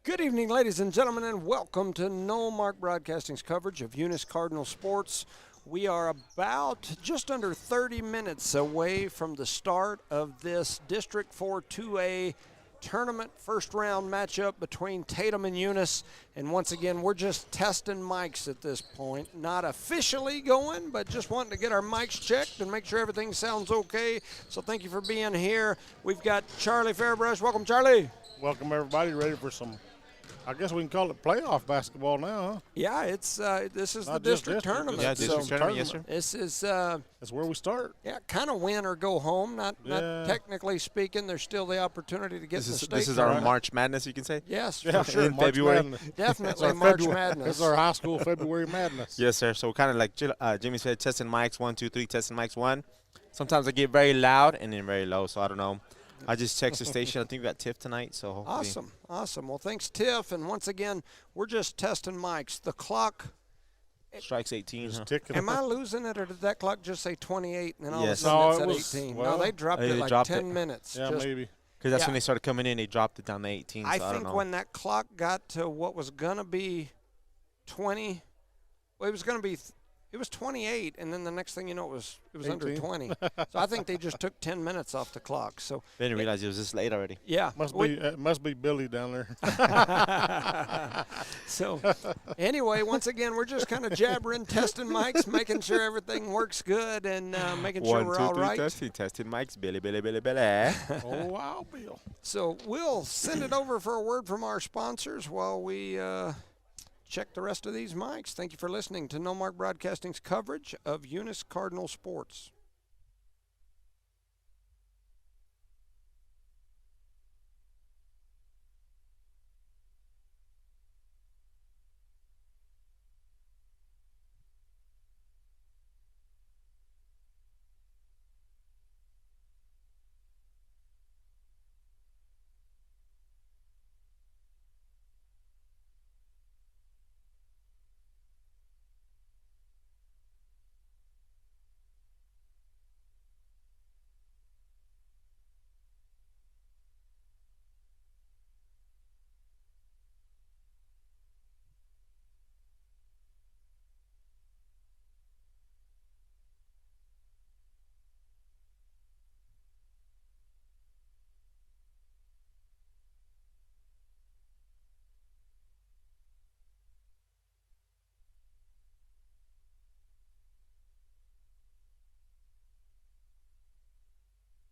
Good evening, ladies and gentlemen, and welcome to No Mark Broadcasting's coverage of Eunice Cardinal sports. We are about just under 30 minutes away from the start of this District 4 2A tournament first round matchup between Tatum and Eunice. And once again, we're just testing mics at this point. Not officially going, but just wanting to get our mics checked and make sure everything sounds okay. So thank you for being here. We've got Charlie Fairbrush. Welcome, Charlie. Welcome, everybody. Ready for some, I guess we can call it playoff basketball now, huh? Yeah, it's this is Not the just district tournament. Yeah, It's district some tournament, yes, sir. This is That's where we start. yeah, kind of win or go home. Not Yeah. technically speaking, there's still the opportunity to get This in the is state. this is our tournament. March Madness, you can say. Yes, Yeah, for sure. In February. Madness. It's Definitely our March February- Madness. It's our high school February Madness. Yes, sir. So kind of like Jimmy said, testing mics 1, 2, 3, testing mics 1. Sometimes I get very loud and then very low, so I don't know. I just text the station. I think we got Tiff tonight, so hopefully. Awesome. Well, thanks, Tiff. And once again, we're just testing mics. The clock. Strikes 18. Just Huh? ticking. Am I losing it, or did that clock just say 28 and then all Yes. of a No, sudden it it's was- at 18? well, no, they dropped they it like dropped 10 it. minutes. Yeah, just maybe. Because that's Yeah. when they started coming in. They dropped it down to 18. I so I don't think know. when that clock got to what was going to be 20, well, it was 28, and then the next thing you know, it was under 18. 20. So I think they just took 10 minutes off the clock. So They didn't realize it was this late already. yeah, Must be Billy down there. So anyway, once again, we're just kind of jabbering, testing mics, making sure everything works good, and making sure 1, we're 2, all 3, right. testing mics. Billy. Oh, wow, Bill. So we'll send it over for a word from our sponsors while we check the rest of these mics. Thank you for listening to No Mark Broadcasting's coverage of Eunice Cardinal sports.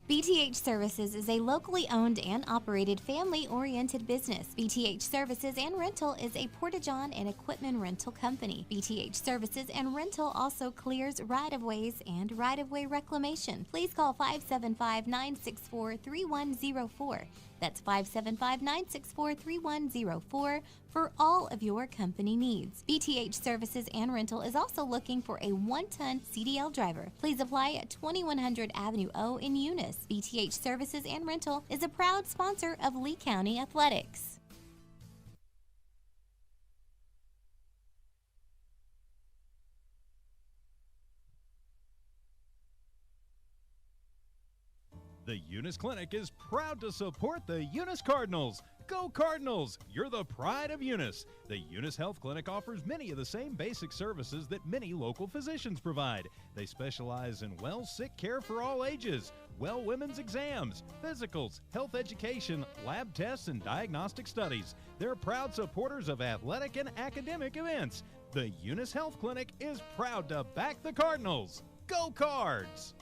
BTH Services is a locally owned and operated family-oriented business. BTH Services and Rental is a Porta-John and equipment rental company. BTH Services and Rental also clears right-of-ways and right-of-way reclamation. Please call 575-964-3104. That's 575-964-3104 for all of your company needs. BTH Services and Rental is also looking for a 1-ton CDL driver. Please apply at 2100 Avenue O in Eunice. BTH Services and Rental is a proud sponsor of Lee County Athletics. The Eunice Clinic is proud to support the Eunice Cardinals. Go Cardinals! You're the pride of Eunice. The Eunice Health Clinic offers many of the same basic services that many local physicians provide. They specialize in sick care for all ages, women's exams, physicals, health education, lab tests, and diagnostic studies. They're proud supporters of athletic and academic events. The Eunice Health Clinic is proud to back the Cardinals. Go Cards!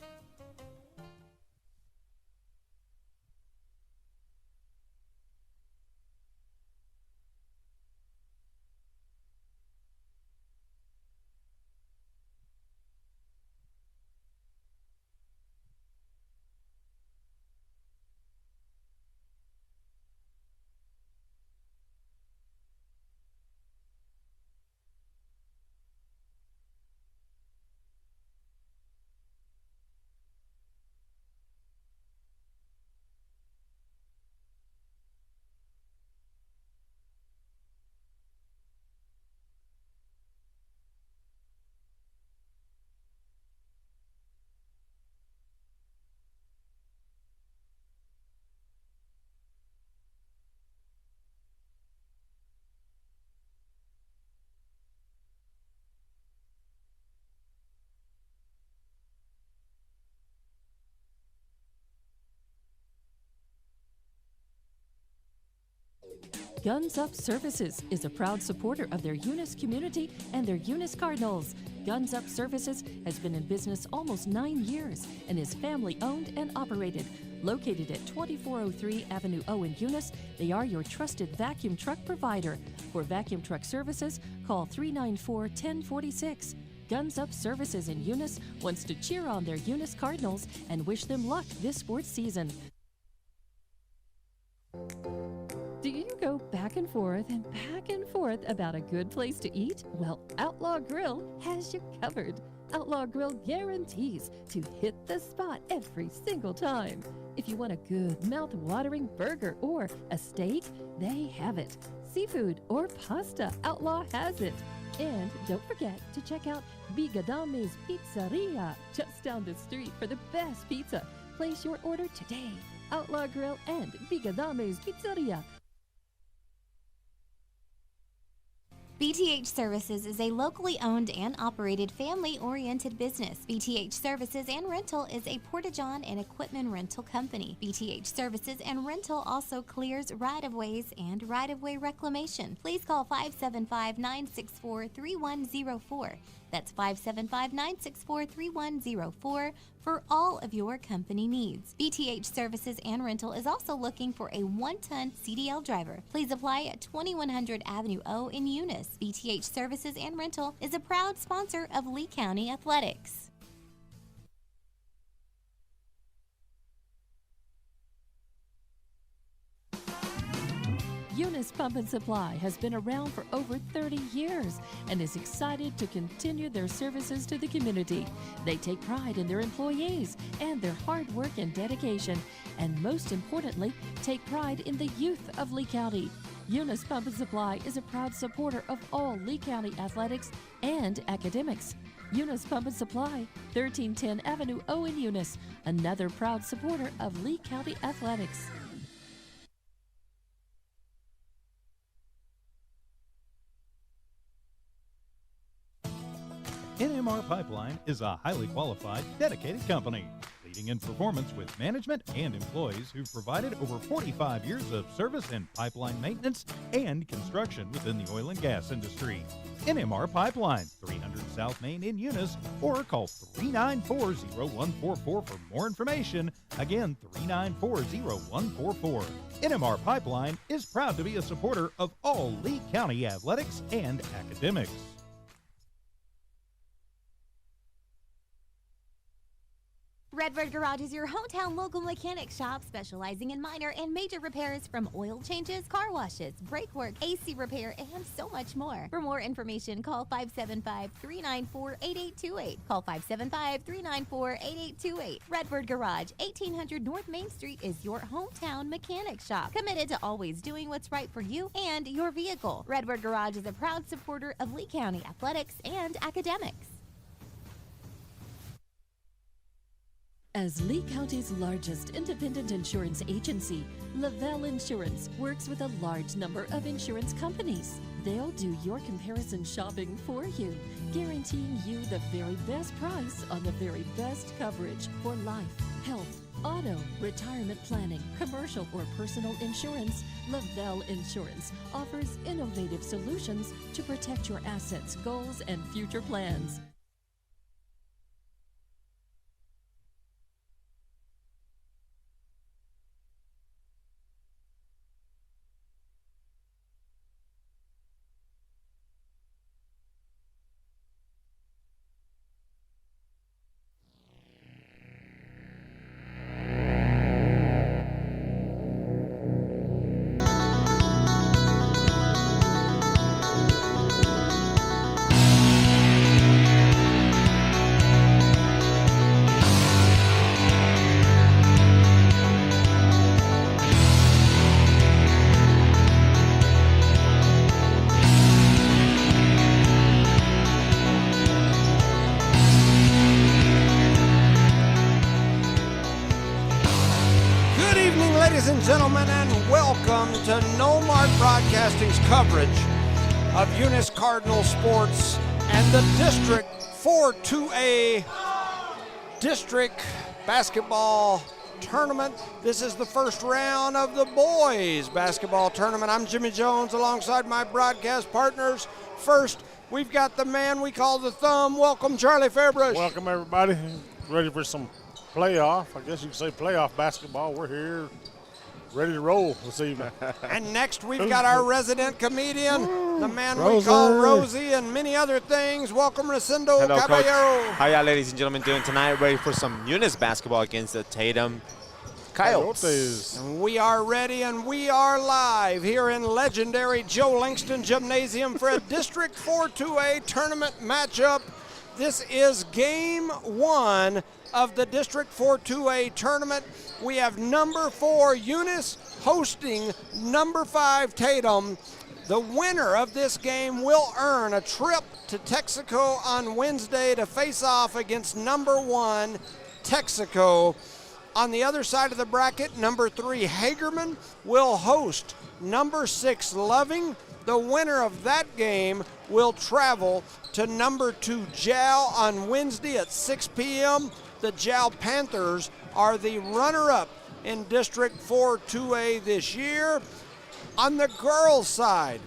Guns Up Services is a proud supporter of their Eunice community and their Eunice Cardinals. Guns Up Services has been in business almost 9 years and is family owned and operated. Located at 2403 Avenue O in Eunice, they are your trusted vacuum truck provider. For vacuum truck services, call 394-1046. Guns Up Services in Eunice wants to cheer on their Eunice Cardinals and wish them luck this sports season. Do you go back and forth about a good place to eat? Well, Outlaw Grill has you covered. Outlaw Grill guarantees to hit the spot every single time. If you want a good mouth-watering burger or a steak, they have it. Seafood or pasta, Outlaw has it. And don't forget to check out Bigadame's Pizzeria just down the street for the best pizza. Place your order today. Outlaw Grill and Bigadame's Pizzeria. BTH Services is a locally owned and operated family-oriented business. BTH Services and Rental is a porta-john and equipment rental company. BTH Services and Rental also clears right-of-ways and right-of-way reclamation. Please call 575-964-3104. That's 575-964-3104 for all of your company needs. BTH Services and Rental is also looking for a 1-ton CDL driver. Please apply at 2100 Avenue O in Eunice. BTH Services and Rental is a proud sponsor of Lee County Athletics. Eunice Pump and Supply has been around for over 30 years and is excited to continue their services to the community. They take pride in their employees and their hard work and dedication, and most importantly, take pride in the youth of Lee County. Eunice Pump and Supply is a proud supporter of all Lee County athletics and academics. Eunice Pump and Supply, 1310 Avenue O in Eunice, another proud supporter of Lee County athletics. NMR Pipeline is a highly qualified, dedicated company, leading in performance with management and employees who've provided over 45 years of service in pipeline maintenance and construction within the oil and gas industry. NMR Pipeline, 300 South Main in Eunice, or call 394-0144 for more information. Again, 394-0144. NMR Pipeline is proud to be a supporter of all Lee County athletics and academics. Redbird Garage is your hometown local mechanic shop specializing in minor and major repairs from oil changes, car washes, brake work, AC repair, and so much more. For more information, call 575-394-8828. Call 575-394-8828. Redbird Garage, 1800 North Main Street is your hometown mechanic shop, committed to always doing what's right for you and your vehicle. Redbird Garage is a proud supporter of Lee County athletics and academics. As Lee County's largest independent insurance agency, Lavelle Insurance works with a large number of insurance companies. They'll do your comparison shopping for you, guaranteeing you the very best price on the very best coverage for life, health, auto, retirement planning, commercial or personal insurance. Lavelle Insurance offers innovative solutions to protect your assets, goals, and future plans. Gentlemen, and welcome to No Mark Broadcasting's coverage of Eunice Cardinal sports and the District 4-2A District Basketball tournament. This is the first round of the boys basketball tournament. I'm Jimmy Jones alongside my broadcast partners. First, we've got the man we call the Thumb. Welcome, Charlie Fairbrush. Welcome, everybody. Ready for some playoff. I guess you could say playoff basketball. We're here ready to roll this evening. And next we've got our resident comedian, the man we call Rosie, and many other things. Welcome, Recindo Hello, Caballero. Coach. How y'all ladies and gentlemen doing tonight? Ready for some Eunice basketball against the Tatum Coyotes. And we are ready and we are live here in legendary Joe Langston Gymnasium for a District 4 2A tournament matchup. This is game one of the District 4 2A tournament. We have number 4 Eunice hosting number 5 Tatum. The winner of this game will earn a trip to Texaco on Wednesday to face off against number 1 Texaco. On the other side of the bracket, number 3 Hagerman will host number 6 Loving. The winner of that game will travel to number 2 Jal on Wednesday at 6 p.m. The Jal Panthers are the runner-up in District 4 2A this year. On the girls' side,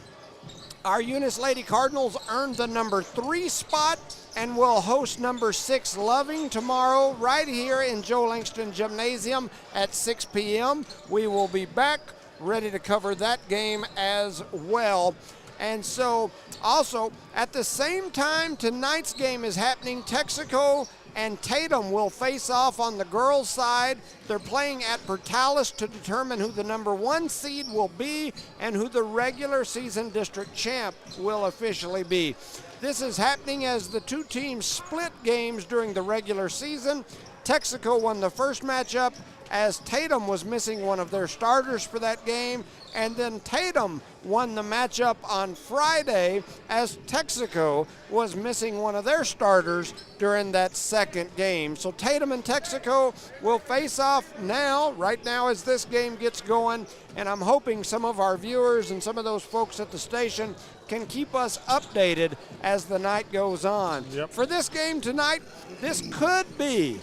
our Eunice Lady Cardinals earned the number 3 spot and will host number 6 Loving tomorrow right here in Joe Langston Gymnasium at 6 p.m. We will be back ready to cover that game as well. And so also at the same time tonight's game is happening, Texaco and Tatum will face off on the girls' side. They're playing at Portales to determine who the number 1 seed will be and who the regular season district champ will officially be. This is happening as the two teams split games during the regular season. Texaco won the first matchup as Tatum was missing one of their starters for that game, and then Tatum won the matchup on Friday as Texaco was missing one of their starters during that second game. So Tatum and Texaco will face off now, right now as this game gets going, and I'm hoping some of our viewers and some of those folks at the station can keep us updated as the night goes on. Yep. For this game tonight, this could be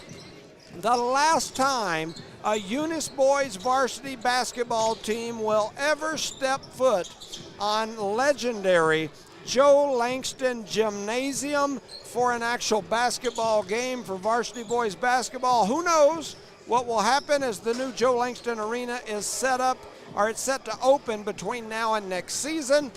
the last time a Eunice boys varsity basketball team will ever step foot on legendary Joe Langston Gymnasium for an actual basketball game for varsity boys basketball. Who knows what will happen as the new Joe Langston Arena is set up, or it's set to open between now and next season.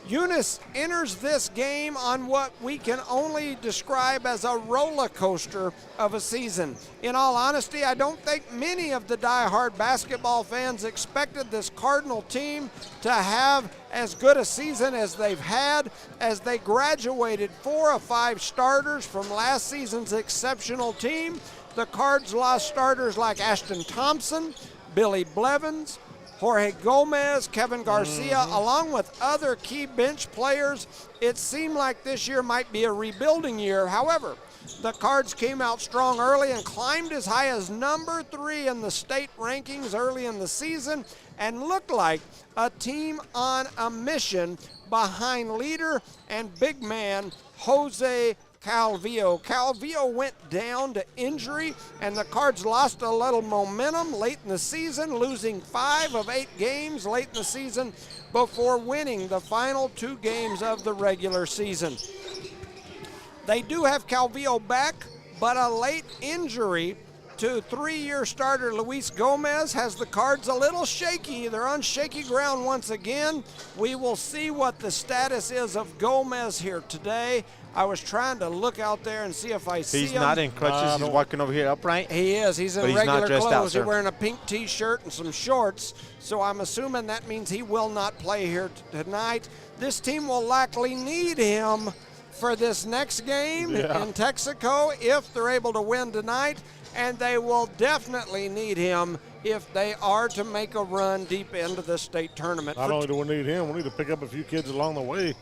Eunice enters this game on what we can only describe as a roller coaster of a season. In all honesty, I don't think many of the die-hard basketball fans expected this Cardinal team to have as good a season as they've had, as they graduated 4 of 5 starters from last season's exceptional team. The Cards lost starters like Ashton Thompson, Billy Blevins, Jorge Gomez, Kevin Garcia, along with other key bench players. It seemed like this year might be a rebuilding year. However, the Cards came out strong early and climbed as high as number 3 in the state rankings early in the season and looked like a team on a mission behind leader and big man Jose Calvillo. Calvillo went down to injury, and the Cards lost a little momentum late in the season, losing 5 of 8 games late in the season before winning the final 2 games of the regular season. They do have Calvillo back, but a late injury to 3-year starter Luis Gomez has the Cards a little shaky. They're on shaky ground once again. We will see what the status is of Gomez here today. I was trying to look out there and see if I see him. He's not in crutches. He's walking over here upright. He is. He's in But he's regular not dressed out, clothes. He's sir. wearing a pink T-shirt and some shorts. So I'm assuming that means he will not play here tonight. This team will likely need him for this next game in Texaco if they're able to win tonight. And they will definitely need him if they are to make a run deep into the state tournament. Not only do we need him, we need to pick up a few kids along the way.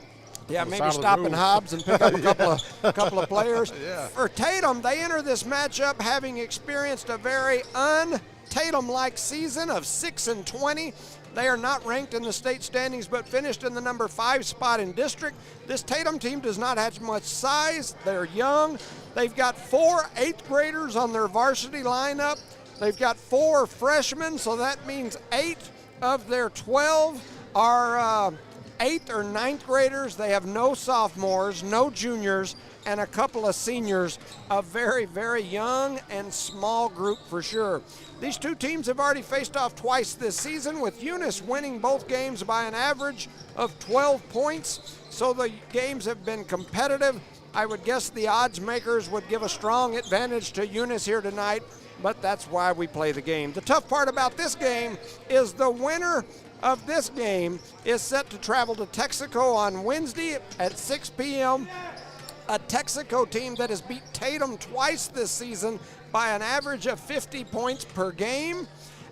Yeah, on the maybe side of the stop in road. Hobbs and pick up a couple of players. Yeah. For Tatum, they enter this matchup having experienced a very un-Tatum-like season of 6-20. They are not ranked in the state standings, but finished in the number 5 spot in district. This Tatum team does not have much size. They're young. They've got 4 8th graders on their varsity lineup. They've got 4 freshmen, so that means 8 of their 12 are 8th or 9th graders. They have no sophomores, no juniors, and a couple of seniors. A very, very young and small group for sure. These two teams have already faced off twice this season, with Eunice winning both games by an average of 12 points. So the games have been competitive. I would guess the odds makers would give a strong advantage to Eunice here tonight, but that's why we play the game. The tough part about this game is the winner of this game is set to travel to Texaco on Wednesday at 6 p.m. A Texaco team that has beat Tatum twice this season by an average of 50 points per game.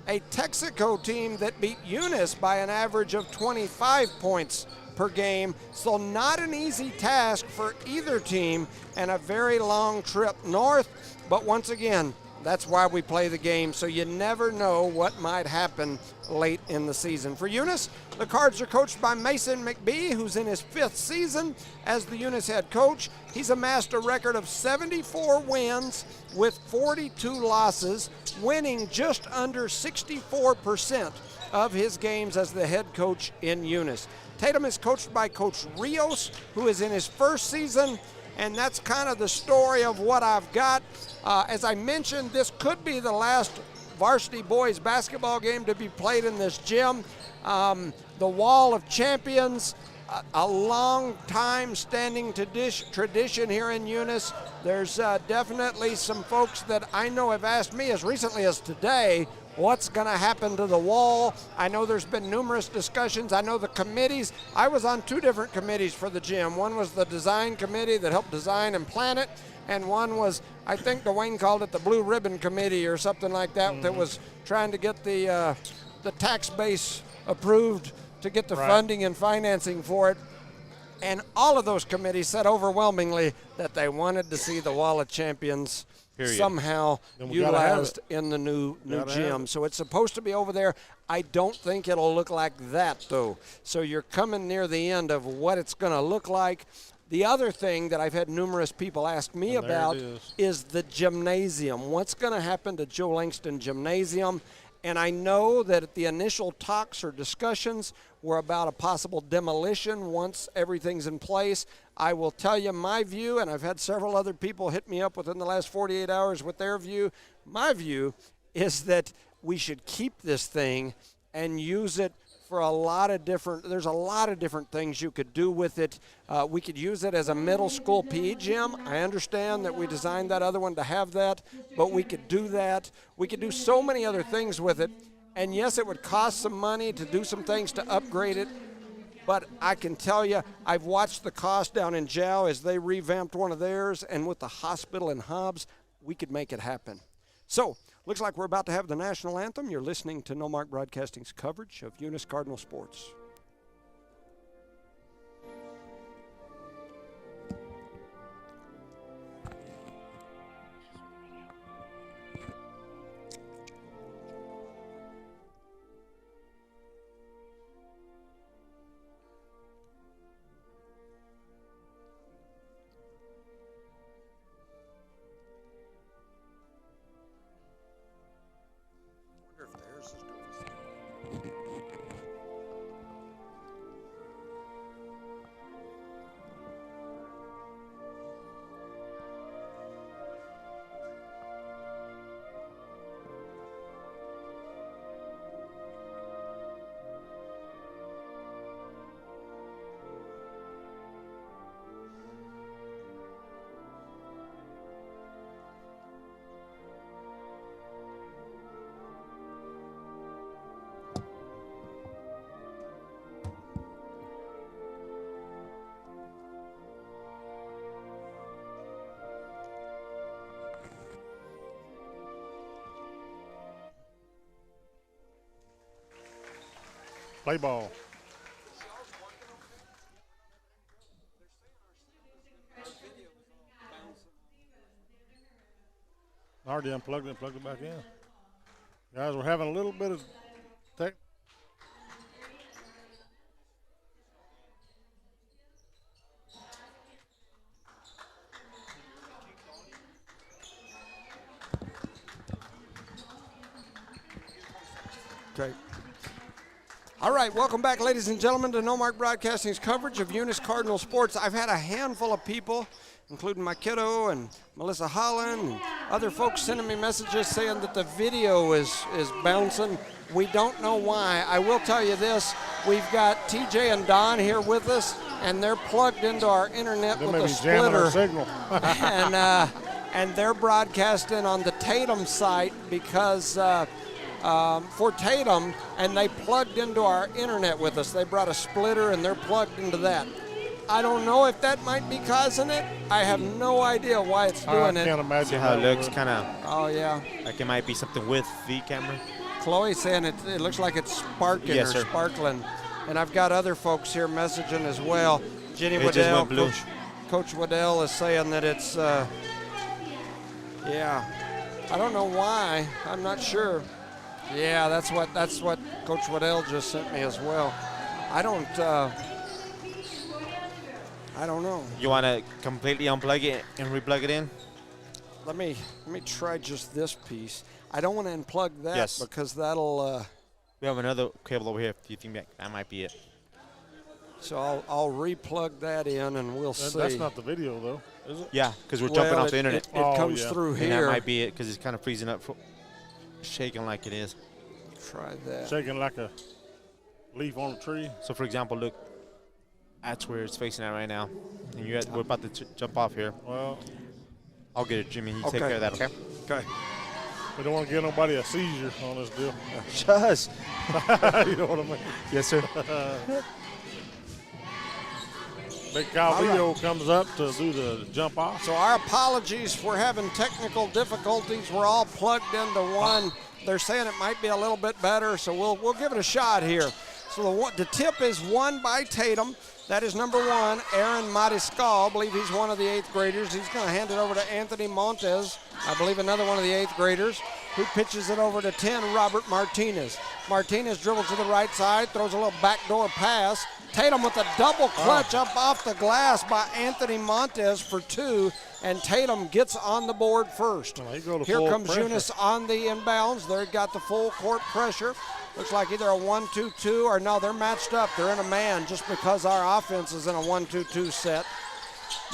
A Texaco team that beat Eunice by an average of 25 points per game. So not an easy task for either team and a very long trip north. But once again, that's why we play the game, so you never know what might happen late in the season. For Eunice, the Cards are coached by Mason McBee, who's in his 5th season as the Eunice head coach. He's amassed a record of 74 wins with 42 losses, winning just under 64% of his games as the head coach in Eunice. Tatum is coached by Coach Rios, who is in his 1st season, and that's kind of the story of what I've got. As I mentioned, this could be the last varsity boys basketball game to be played in this gym. The Wall of Champions, a long time standing tradition here in Eunice. There's definitely some folks that I know have asked me as recently as today, what's going to happen to the wall? I know there's been numerous discussions. I know the committees. I was on 2 different committees for the gym. One was the design committee that helped design and plan it, and one was, I think Dwayne called it the Blue Ribbon Committee or something like that, that was trying to get the tax base approved to get the funding and financing for it. And all of those committees said overwhelmingly that they wanted to see the Wall of Champions somehow utilized in the new gym. So it's supposed to be over there. I don't think it'll look like that, though. So you're coming near the end of what it's going to look like. The other thing that I've had numerous people ask me about is the gymnasium. What's going to happen to Joe Langston Gymnasium? And I know that the initial talks or discussions were about a possible demolition once everything's in place. I will tell you my view, and I've had several other people hit me up within the last 48 hours with their view. My view is that we should keep this thing and use it for a lot of different, there's a lot of different things you could do with it. We could use it as a middle school PE gym. I understand that we designed that other one to have that, but we could do that. We could do so many other things with it. And yes, it would cost some money to do some things to upgrade it, but I can tell you, I've watched the cost down in Jow as they revamped one of theirs, and with the hospital in Hobbs, we could make it happen. So, looks like we're about to have the national anthem. You're listening to No Mark Broadcasting's coverage of Eunice Cardinal sports. Play ball. I already unplugged it and plugged it back in. Guys, we're having a little bit of tech. Okay. All right, welcome back, ladies and gentlemen, to No Mark Broadcasting's coverage of Eunice Cardinal sports. I've had a handful of people, including my kiddo and Melissa Holland and other folks sending me messages saying that the video is bouncing. We don't know why. I will tell you this. We've got TJ and Don here with us, and they're plugged into our internet with a splitter. Signal. and they're broadcasting on the Tatum site because for Tatum, and they plugged into our internet with us. They brought a splitter, and they're plugged into that. I don't know if that might be causing it. I have no idea why it's doing it. I can't imagine See how it looks, kind of. Oh, yeah. Like it might be something with the camera. Chloe's saying it looks like it's sparking Yes, or sir. sparkling. And I've got other folks here messaging as well. Jenny It just Waddell, went blue. Coach Waddell is saying that it's, yeah. I don't know why. I'm not sure. Yeah, that's what Coach Waddell just sent me as well. I don't know. You want to completely unplug it and replug it in? Let me try just this piece. I don't want to unplug that Yes. because that'll. We have another cable over here. Do you think that might be it? So I'll replug that in and we'll see. That's not the video, though, is it? Yeah, because we're jumping off the internet. It Oh, comes yeah. through And here. that might be it because it's kind of freezing up, shaking like it is. Try that. Shaking like a leaf on a tree. So, for example, look, that's where it's facing at right now. And we're about to jump off here. Well, I'll get it, Jimmy. You Okay. take care of that, okay? Okay. we don't want to give nobody a seizure on this deal. Just. You know what I mean? Yes, sir. Big Calvillo comes up to do the jump off. So our apologies for having technical difficulties. We're all plugged into one. They're saying it might be a little bit better, so we'll give it a shot here. So the tip is won by Tatum. That is number 1, Aaron Mariscal. I believe he's one of the 8th graders. He's going to hand it over to Anthony Montes, I believe another one of the 8th graders, who pitches it over to 10, Robert Martinez. Martinez dribbles to the right side, throws a little backdoor pass. Tatum with a double clutch up off the glass by Anthony Montes for 2, and Tatum gets on the board first. Well, he go to Here full comes pressure. Eunice on the inbounds. They've got the full court pressure. Looks like either a 1-2-2 or no, they're matched up. They're in a man just because our offense is in a 1-2-2 set.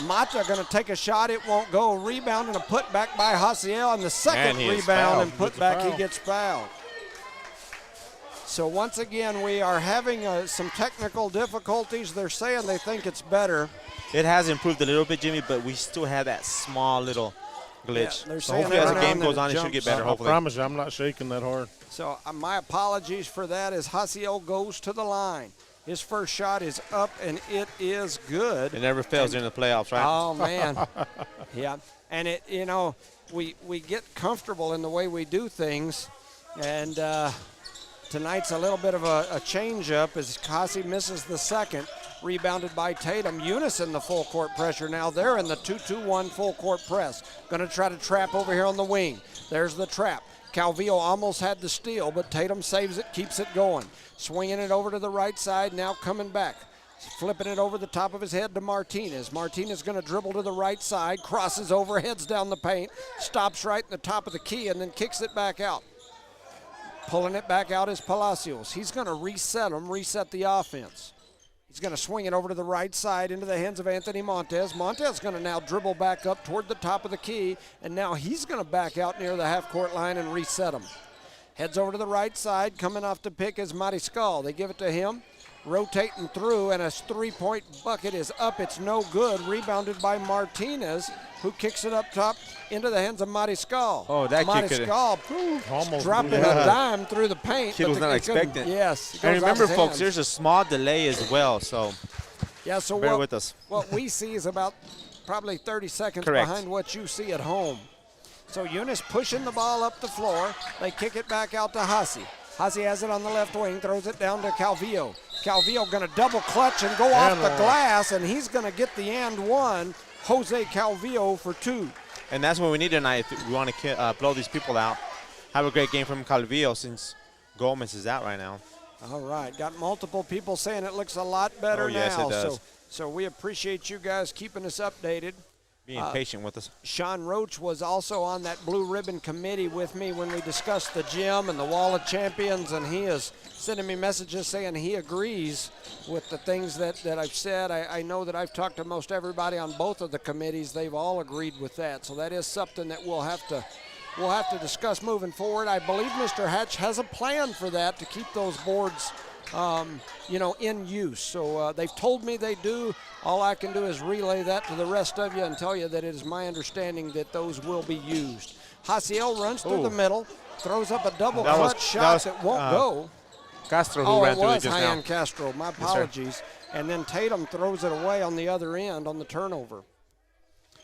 Mata going to take a shot. It won't go. Rebound and a putback by Hasiel. And the second And he is rebound fouled. and putback, he gets fouled. So once again, we are having some technical difficulties. They're saying they think it's better. It has improved a little bit, Jimmy, but we still have that small little glitch. Yeah, they're so saying hopefully as the every now game and then goes on, it should jumps. get better, I hopefully. promise you, I'm not shaking that hard. So my apologies for that as Hasiel goes to the line. His first shot is up, and it is good. It never fails during the playoffs, right? Oh, man. Yeah. And, we get comfortable in the way we do things. And tonight's a little bit of a change-up as Kasi misses the second. Rebounded by Tatum. Eunice in the full court pressure now. They're in the 2-2-1 full court press. Going to try to trap over here on the wing. There's the trap. Calvillo almost had the steal, but Tatum saves it, keeps it going. Swinging it over to the right side, now coming back. Flipping it over the top of his head to Martinez. Martinez going to dribble to the right side, crosses over, heads down the paint, stops right in the top of the key, and then kicks it back out. Pulling it back out is Palacios. He's going to reset the offense. He's going to swing it over to the right side into the hands of Anthony Montes. Montes going to now dribble back up toward the top of the key, and now he's going to back out near the half-court line and reset him. Heads over to the right side. Coming off the pick is Mariscal. They give it to him. Rotating through, and a three-point bucket is up. It's no good. Rebounded by Martinez, who kicks it up top into the hands of Mariscal. Oh, that kick could've- Mariscal Almost dropping blew a that. dime through the paint. Kid but was not it couldn't- expecting. Yes. it goes And off remember, his folks, hands. there's a small delay as well, so Yeah, so bear what, with us. what we see is about probably 30 seconds Correct. behind what you see at home. So Eunice pushing the ball up the floor. They kick it back out to Hasi. Hasi has it on the left wing, throws it down to Calvillo. Calvillo going to double clutch and go off the glass, and he's going to get the and one. Jose Calvillo for 2. And that's what we need tonight if we want to blow these people out. Have a great game from Calvillo since Gomez is out right now. All right, got multiple people saying it looks a lot better Oh, yes, now. it does. So we appreciate you guys keeping us updated. Being patient with us. Sean Roach was also on that blue ribbon committee with me when we discussed the gym and the Wall of Champions, and he is sending me messages saying he agrees with the things that I've said. I know that I've talked to most everybody on both of the committees. They've all agreed with that. So that is something that we'll have to discuss moving forward. I believe Mr. Hatch has a plan for that to keep those boards in use. So they've told me they do. All I can do is relay that to the rest of you and tell you that it is my understanding that those will be used. Hasiel runs through the middle, throws up a double clutch shot that won't go. Castro who ran through it just now. Hyan Castro. My apologies. And then Tatum throws it away on the other end on the turnover.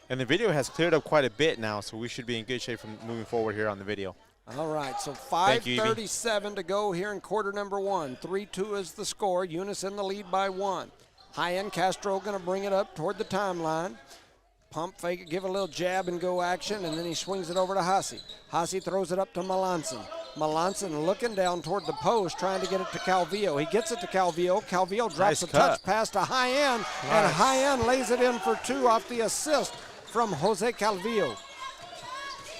And the video has cleared up quite a bit now, so we should be in good shape from moving forward here on the video. All right, so 5:37 to go here in quarter number 1. 3-2 is the score. Eunice in the lead by 1. High-end Castro going to bring it up toward the timeline. Pump fake it, give a little jab and go action, and then he swings it over to Hasi. Hasi throws it up to Melanson. Melanson looking down toward the post, trying to get it to Calvillo. He gets it to Calvillo. Calvillo drops a touch pass to High-end, and High-end lays it in for 2 off the assist from Jose Calvillo.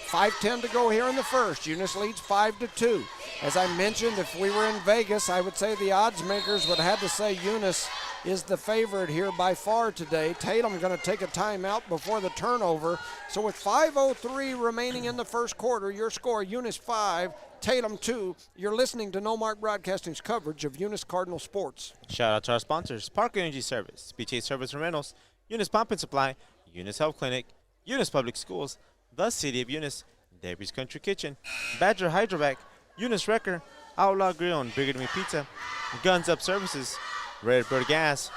5:10 to go here in the first. Eunice leads 5-2. As I mentioned, if we were in Vegas, I would say the odds makers would have to say Eunice is the favorite here by far today. Tatum going to take a timeout before the turnover. So with 5:03 remaining in the first quarter, your score, Eunice 5, Tatum 2. You're listening to No Mark Broadcasting's coverage of Eunice Cardinal Sports. Shout out to our sponsors, Park Energy Service, BTA Service and Rentals, Eunice Pump and Supply, Eunice Health Clinic, Eunice Public Schools, the City of Eunice, Debbie's Country Kitchen, Badger Hydrovac, Eunice Wrecker, Outlaw Grill and Bigger Than Me Pizza, Guns Up Services, Redbird Gas,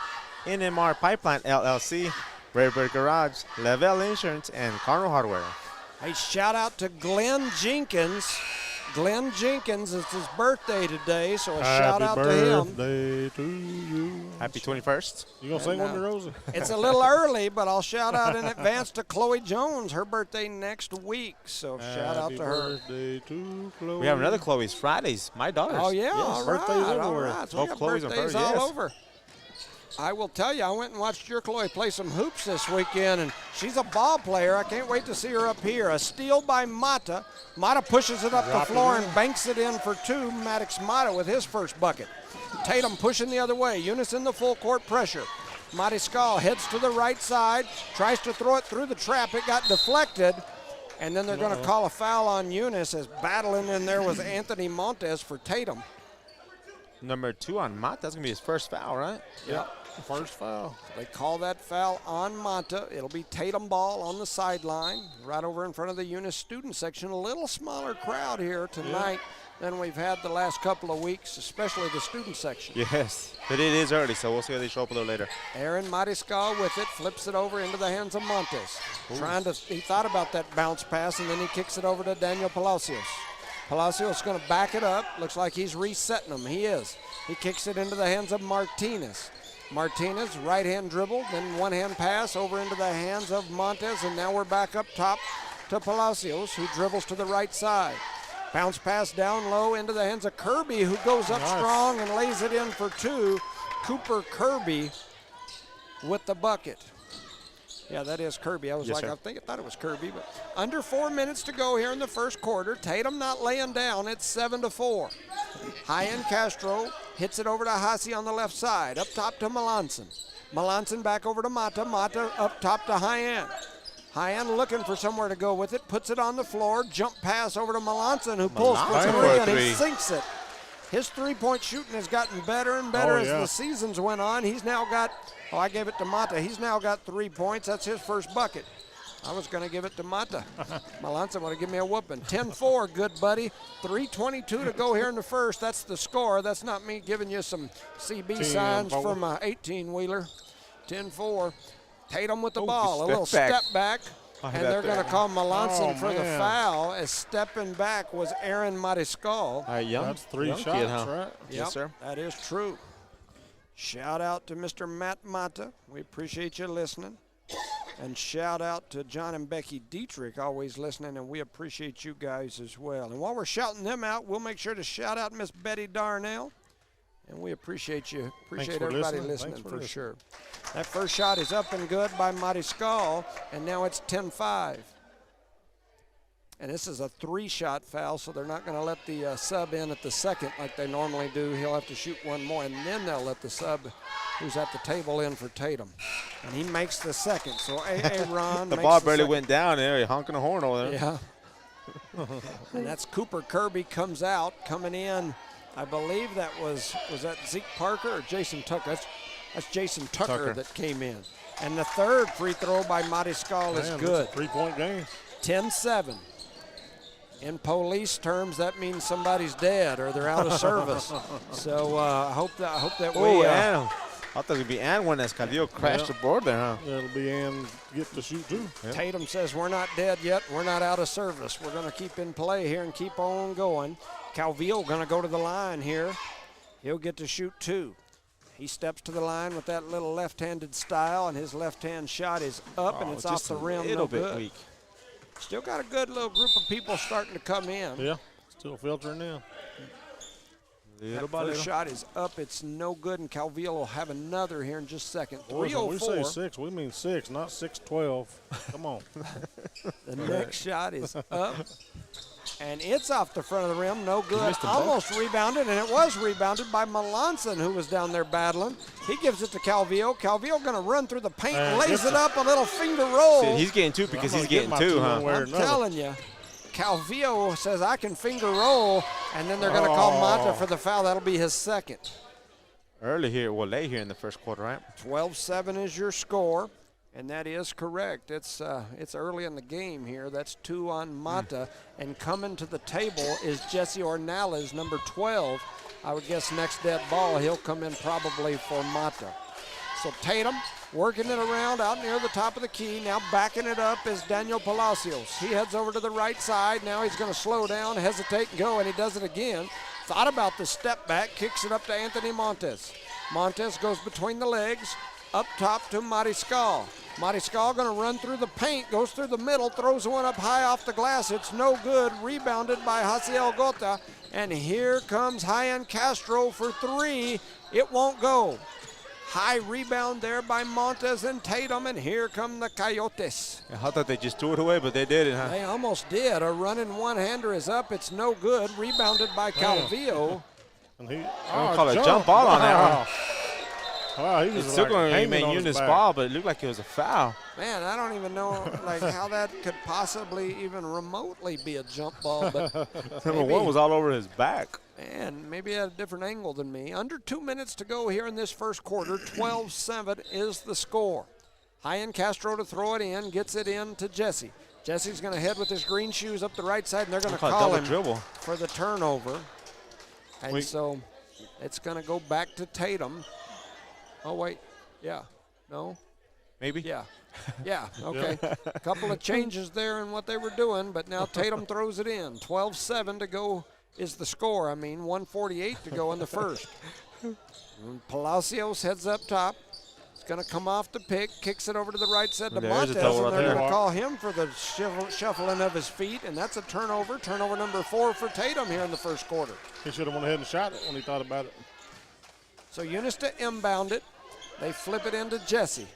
NMR Pipeline LLC, Redbird Garage, Lavelle Insurance, and Cardinal Hardware. Hey, shout out to Glenn Jenkins. Glenn Jenkins, it's his birthday today, so a shout out to him. Happy birthday to you. Happy 21st. You going to sing one to Rosa? It's a little early, but I'll shout out in advance to Chloe Jones. Her birthday next week, so shout out to her. Happy birthday to Chloe. We have another Chloe's Fridays, my daughter's. Oh, yeah, yes. all right. Birthdays All everywhere. right. So Both we got Chloe's and birthdays hers, all yes. over. I will tell you, I went and watched your Chloe play some hoops this weekend, and she's a ball player. I can't wait to see her up here. A steal by Mata. Mata pushes it up the floor and banks it in for 2. Maddox Mata with his first bucket. Tatum pushing the other way. Eunice in the full court pressure. Mariscal heads to the right side, tries to throw it through the trap. It got deflected, and then they're going to call a foul on Eunice as battling in there with Anthony Montes for Tatum. Number 2 on Mott. That's going to be his first foul, right? Yep. First foul. They call that foul on Mata. It'll be Tatum ball on the sideline, right over in front of the Eunice student section. A little smaller crowd here tonight than we've had the last couple of weeks, especially the student section. Yes, but it is early, so we'll see how they show up a little later. Aaron Mariscal with it, flips it over into the hands of Montes. He thought about that bounce pass, and then he kicks it over to Daniel Palacios. Palacios going to back it up. Looks like he's resetting them. He is. He kicks it into the hands of Martinez. Martinez, right-hand dribble, then one-hand pass over into the hands of Montes, and now we're back up top to Palacios, who dribbles to the right side. Bounce pass down low into the hands of Kirby, who goes up strong and lays it in for 2. Cooper Kirby with the bucket. Yeah, that is Kirby. I thought it was Kirby, but under 4 minutes to go here in the first quarter. Tatum not laying down. It's 7-4. High-end Castro hits it over to Hasi on the left side. Up top to Melanson. Melanson back over to Mata. Mata up top to High-end. High-end looking for somewhere to go with it. Puts it on the floor. Jump pass over to Melanson, who pulls for 3, and he sinks it. His three-point shooting has gotten better and better as the seasons went on. He's now got, I gave it to Mata. He's now got 3 points. That's his first bucket. I was going to give it to Mata. Melanson want to give me a whooping. 10-4, good buddy. 3:22 to go here in the first. That's the score. That's not me giving you some CB signs from an 18-wheeler. 10-4. Tatum with the ball. A little step back. And they're going to call Melanson for the foul, as stepping back was Aaron Mariscal. That's 3 shots, right? Yep, Yes, sir. That is true. Shout out to Mr. Matt Mata. We appreciate you listening. And shout out to John and Becky Dietrich, always listening, and we appreciate you guys as well. And while we're shouting them out, we'll make sure to shout out Miss Betty Darnell And we appreciate you. Thanks Appreciate for everybody listening. listening Thanks for for listening. sure. That first shot is up and good by Mariscal, and now it's 10-5. And this is a 3-shot foul, so they're not going to let the sub in at the second like they normally do. He'll have to shoot one more, and then they'll let the sub who's at the table in for Tatum. And he makes the second, so Aaron The makes ball the barely second. went down there. He honking a horn over there. Yeah. And that's Cooper Kirby comes out, coming in. I believe that was that Zeke Parker or Jason Tucker? That's Jason Tucker that came in. And the third free throw by Mariscal is good. 3-point game. 10-7. In police terms, that means somebody's dead or they're out of service. So I hope that Oh, we. Ann. I thought it'd be Ann when Escalillo crashed the board there, huh? It'll be Ann get to shoot too. Tatum says we're not dead yet. We're not out of service. We're going to keep in play here and keep on going. Calvillo going to go to the line here. He'll get to shoot 2. He steps to the line with that little left-handed style, and his left-hand shot is up, and it's off the rim. A little bit weak. Still got a good little group of people starting to come in. Yeah, still filtering in. That first shot is up. It's no good, and Calvillo will have another here in just a second. Boys, when we say 3:04. 6, we mean 6, not 6-12. Come on. The next shot is up, and it's off the front of the rim. No good. missed them Almost rebounded, and it was rebounded by Melanson, who was down there battling. He gives it to Calvillo. Calvillo going to run through the paint, lays gets it it. up, a little finger roll. See, he's getting 2 because I'm he's gonna getting get my 2, two huh? one way or I'm another. telling you. Calvillo says, I can finger roll, and then they're going to call Mata for the foul. That'll be his second. Early here, well, late here in the first quarter, right? 12-7 is your score, and that is correct. It's early in the game here. That's 2 on Mata, and coming to the table is Jesse Ornales, number 12. I would guess next dead ball, he'll come in probably for Mata. So Tatum working it around out near the top of the key. Now backing it up is Daniel Palacios. He heads over to the right side. Now he's going to slow down, hesitate, and go, and he does it again. Thought about the step back, kicks it up to Anthony Montes. Montes goes between the legs, up top to Mariscal. Mariscal going to run through the paint, goes through the middle, throws one up high off the glass. It's no good, rebounded by Haciel Gota. And here comes Hyan Castro for 3. It won't go. High rebound there by Montes and Tatum, and here come the Coyotes. I thought they just threw it away, but they did it, huh? They almost did. A running one-hander is up. It's no good. Rebounded by Calvillo. And he call it a jump ball on that one. Wow, he was It's still going to hanging remain on his Eunice back. ball, but it looked like it was a foul. Man, I don't even know how that could possibly even remotely be a jump ball. But Number 1 was all over his back. man, maybe he had a different angle than me. Under 2 minutes to go here in this first quarter. 12-7 is the score. Hyan Castro to throw it in, gets it in to Jesse. Jesse's going to head with his green shoes up the right side, and they're going to call double him dribble. for the turnover. And so it's going to go back to Tatum. Oh, wait. Yeah. No? Maybe? Yeah. Yeah, okay. A couple of changes there in what they were doing, but now Tatum throws it in. 12-7 to go is the score. 148 to go in the first. And Palacios heads up top. He's going to come off the pick, kicks it over to the right side to There's a Montes, double and right they're there. going to call him for the shuffling of his feet, and that's a turnover. Turnover number 4 for Tatum here in the first quarter. He should have went ahead and shot it when he thought about it. So Eunice to inbound it. They flip it into Jesse.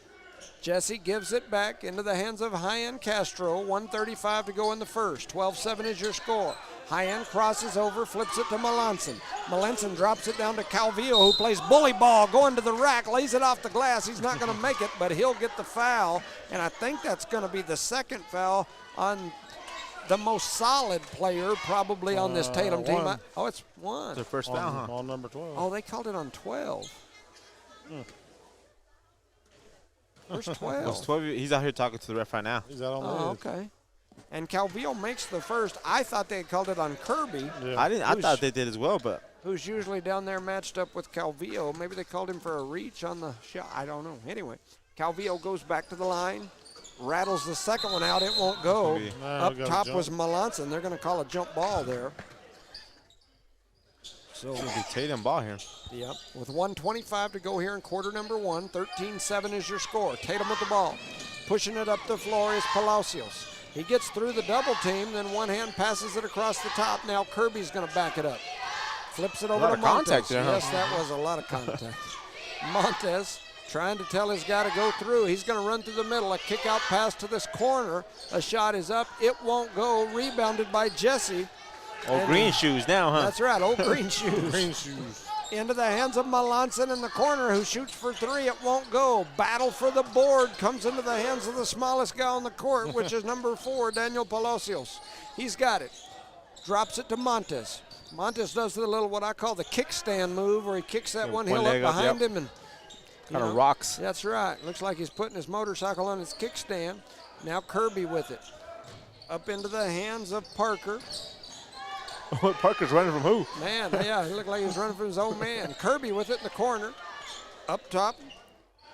Jesse gives it back into the hands of Hyan Castro. 1:35 to go in the first. 12-7 is your score. Hyan crosses over, flips it to Melanson. Melanson drops it down to Calvillo, who plays bully ball, going to the rack, lays it off the glass. He's not going to make it, but he'll get the foul. And I think that's going to be the second foul on the most solid player probably on this Tatum team. one. It's one. Their first foul, huh? On number 12. Oh, they called it on 12. Where's 12? It was 12. He's out here talking to the ref right now. He's out on the Oh, edge. okay. And Calvillo makes the first. I thought they had called it on Kirby, Yeah. I thought they did as well, but who's usually down there matched up with Calvillo. Maybe they called him for a reach on the shot. I don't know. Anyway, Calvillo goes back to the line, rattles the second one out. It won't go. Maybe. No, Up we got a top jump. was Melanson. They're going to call a jump ball there. So, it's going to be Tatum ball here. yep, with 1:25 to go here in quarter number 1. 13-7 is your score. Tatum with the ball. Pushing it up the floor is Palacios. He gets through the double team, then one hand passes it across the top. Now Kirby's going to back it up. Flips it over lot to of contact Montes. there, huh? Yes, that was a lot of contact. Montes trying to tell his guy to go through. He's going to run through the middle. A kick out pass to this corner. A shot is up. It won't go. Rebounded by Jesse. Oh, green shoes now, huh? That's right, old green shoes. Green shoes. Into the hands of Melanson in the corner, who shoots for three. It won't go. Battle for the board comes into the hands of the smallest guy on the court, which is number 4, Daniel Palacios. He's got it. Drops it to Montes. Montes does the little, what I call the kickstand move, where he kicks that one heel up leg up, behind yep. him. And Kind of rocks. That's right. Looks like he's putting his motorcycle on his kickstand. Now Kirby with it. Up into the hands of Parker. Parker's running from who? Man, yeah, he looked like he was running from his own man. Kirby with it in the corner. Up top,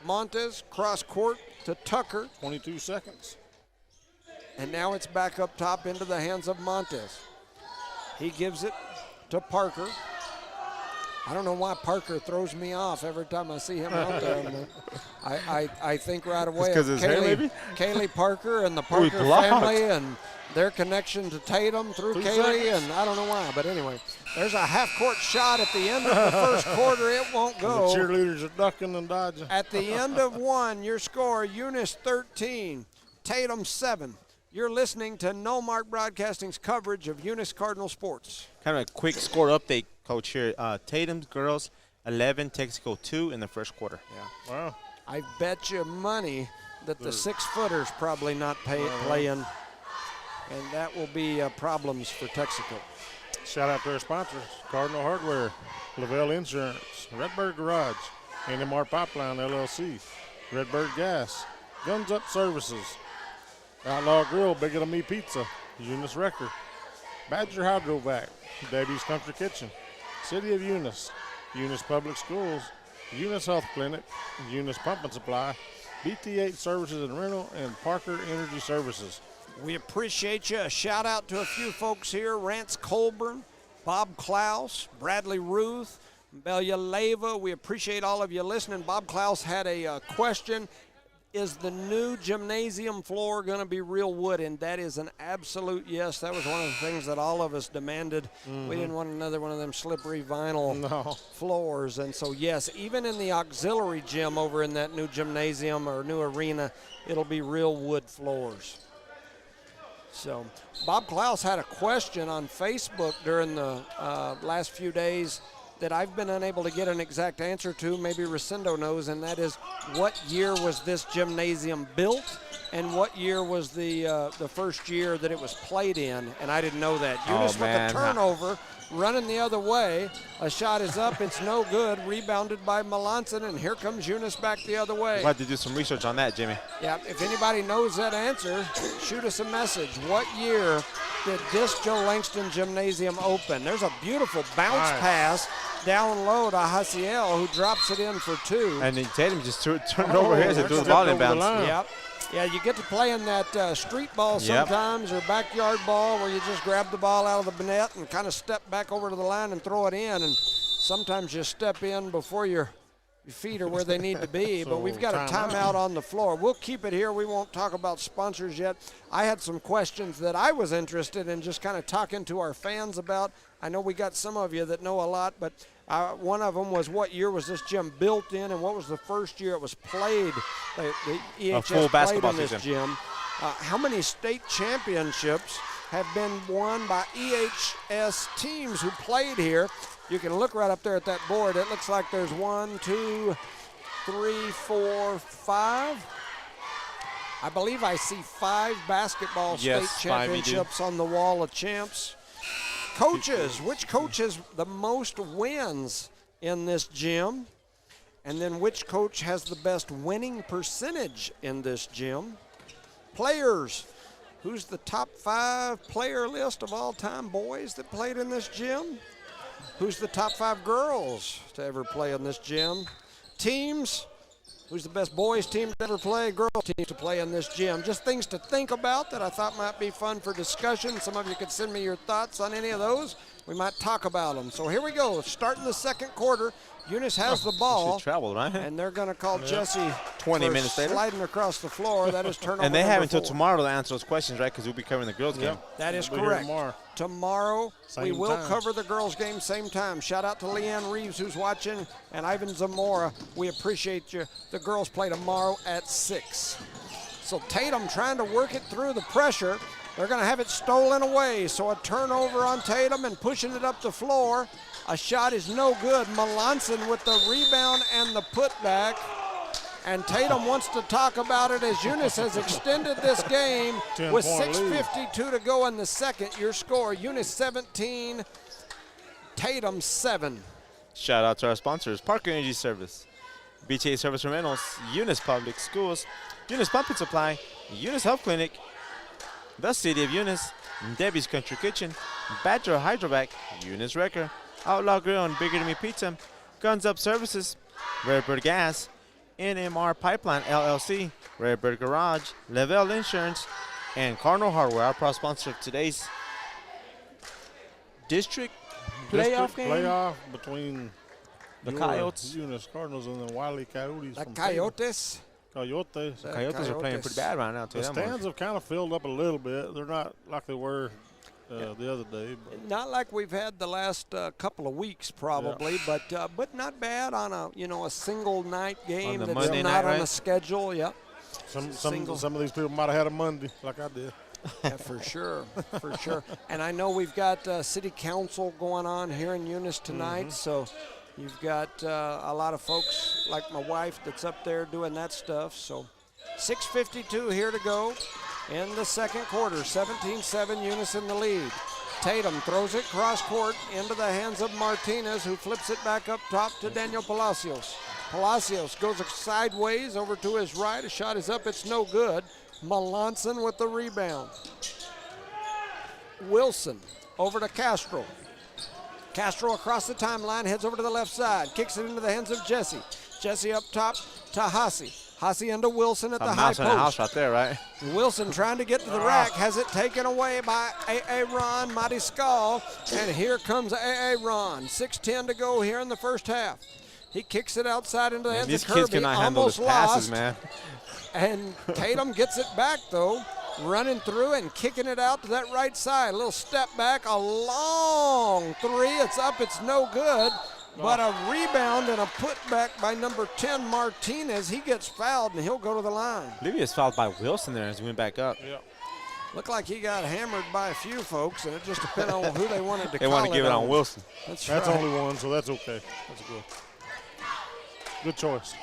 Montes, cross court to Tucker. 22 seconds. And now it's back up top into the hands of Montes. He gives it to Parker. I don't know why Parker throws me off every time I see him out there. I think right away of 'cause his hair, maybe? Kaylee Parker and the Oh, he Parker blocked. family and their connection to Tatum through 2 Kaylee, seconds. and I don't know why. But anyway, there's a half-court shot at the end of the first quarter. It won't The go. cheerleaders are ducking and dodging. At the end of one, your score, Eunice 13, Tatum 7. You're listening to No Mark Broadcasting's coverage of Eunice Cardinal sports. Kind of a quick score update, Coach, here. Tatum's girls 11, Texaco 2 in the first quarter. Yeah. Wow. I bet you money that the 6-footers probably not playing, and that will be problems for Texaco. Shout out to our sponsors, Cardinal Hardware, Lavelle Insurance, Redbird Garage, NMR Pipeline LLC, Redbird Gas, Guns Up Services, Outlaw Grill, Bigger Than Me Pizza, Eunice Record, Badger Hydrovac, Debbie's Country Kitchen, City of Eunice, Eunice Public Schools, Eunice Health Clinic, Eunice Pump and Supply, BT8 Services and Rental, and Parker Energy Services. We appreciate you. A shout out to a few folks here: Rance Colburn, Bob Klaus, Bradley Ruth, Belia Leva. We appreciate all of you listening. Bob Klaus had a question. Is the new gymnasium floor going to be real wood? And that is an absolute yes. That was one of the things that all of us demanded. We didn't want another one of them slippery vinyl floors. And so, yes, even in the auxiliary gym over in that new gymnasium or new arena, it'll be real wood floors. So Bob Klaus had a question on Facebook during the last few days that I've been unable to get an exact answer to. Maybe Rosendo knows, and that is, what year was this gymnasium built, and what year was the first year that it was played in? And I didn't know that. Eunice with a turnover, running the other way. A shot is up. It's no good. Rebounded by Melanson, and here comes Eunice back the other way. We'll have to do some research on that, Jimmy. Yeah, if anybody knows that answer, shoot us a message. What year did this Joe Langston Gymnasium open? There's a beautiful bounce pass down low to Hasiel, who drops it in for 2. And then Tatum just turned it over here to do the ball inbounds. Yep. Yeah, you get to play in that street ball sometimes, or backyard ball, where you just grab the ball out of the net and kind of step back over to the line and throw it in. And sometimes you step in before your feet are where they need to be. But we've got a timeout on the floor. We'll keep it here. We won't talk about sponsors yet. I had some questions that I was interested in just kind of talking to our fans about. I know we got some of you that know a lot, but one of them was, what year was this gym built in, and what was the first year it was played? The EHS full basketball played in this season. gym. How many state championships have been won by EHS teams who played here? You can look right up there at that board. It looks like there's 1, 2, 3, 4, 5. I believe I see 5 basketball Yes, state 5 you do. championships on the wall of champs. Coaches, which coach has the most wins in this gym? And then which coach has the best winning percentage in this gym? Players, who's the top 5 player list of all-time boys that played in this gym? Who's the top 5 girls to ever play in this gym? Teams, who's the best boys team to ever play, girl team to play in this gym? Just things to think about that I thought might be fun for discussion. Some of you could send me your thoughts on any of those. We might talk about them. So here we go. Starting the second quarter, Eunice has the ball. She traveled, right? And they're going to call Jesse 20 for minutes later. sliding across the floor. That is turnover And they have number until 4. tomorrow to answer those questions, right? Because we'll be covering the girls' game. That is We'll be here correct. tomorrow. tomorrow. We Same will time. cover the girls' game same time. Shout out to Leanne Reeves who's watching, and Ivan Zamora. We appreciate you. The girls play tomorrow at 6. So Tatum trying to work it through the pressure. They're going to have it stolen away. So a turnover on Tatum and pushing it up the floor. A shot is no good. Melanson with the rebound and the putback. And Tatum wants to talk about it as Eunice has extended this game with 6:52 to go in the second. Your score, Eunice 17, Tatum 7. Shout out to our sponsors, Parker Energy Service, BTA Service Rentals, Eunice Public Schools, Eunice Pump and Supply, Eunice Health Clinic, the City of Eunice, Debbie's Country Kitchen, Badger Hydrovac, Eunice Wrecker, Outlaw Grill and Bigger Than Me Pizza, Guns Up Services, Redbird Gas, NMR Pipeline LLC, Redbird Garage, Lavelle Insurance, and Cardinal Hardware, our proud sponsor of today's district playoff game. Playoff between The your Coyotes. Eunice Cardinals and the Wiley Coyotes. The from Coyotes. Coyotes. The Coyotes are playing pretty bad right now, too. The stands have kind of filled up a little bit. They're not like they were the other day. But Not like we've had the last couple of weeks, probably, but not bad on a single night game the that's Monday not night, on a right? schedule. Yep. some of these people might have had a Monday like I did. Yeah, for sure, for sure. And I know we've got city council going on here in Eunice tonight, so you've got a lot of folks like my wife that's up there doing that stuff. So 6:52 here to go in the second quarter. 17-7 Eunice in the lead. Tatum throws it cross court into the hands of Martinez, who flips it back up top to Daniel Palacios. Palacios goes sideways over to his right. A shot is up. It's no good. Melanson with the rebound. Wilson over to Castro. Castro across the timeline, heads over to the left side, kicks it into the hands of Jesse. Jesse up top to Hassi. Hassi into Wilson at the high mouse in the house post. right there, right? Wilson trying to get to the rack, has it taken away by Aaron Mariscal, and here comes Aaron. 6:10 to go here in the first half. He kicks it outside into the hands These of Kirby. kids cannot handle Almost these passes, lost. man. And Tatum gets it back, though, running through and kicking it out to that right side. A little step back, a long three. It's up, it's no good. But a rebound and a putback by number 10, Martinez. He gets fouled, and he'll go to the line. I believe he was fouled by Wilson there as he went back up. Yeah. Looked like he got hammered by a few folks, and it just depended on who they wanted to They call want to give it on Wilson. That's That's right. only one, so that's okay. That's good. Good choice.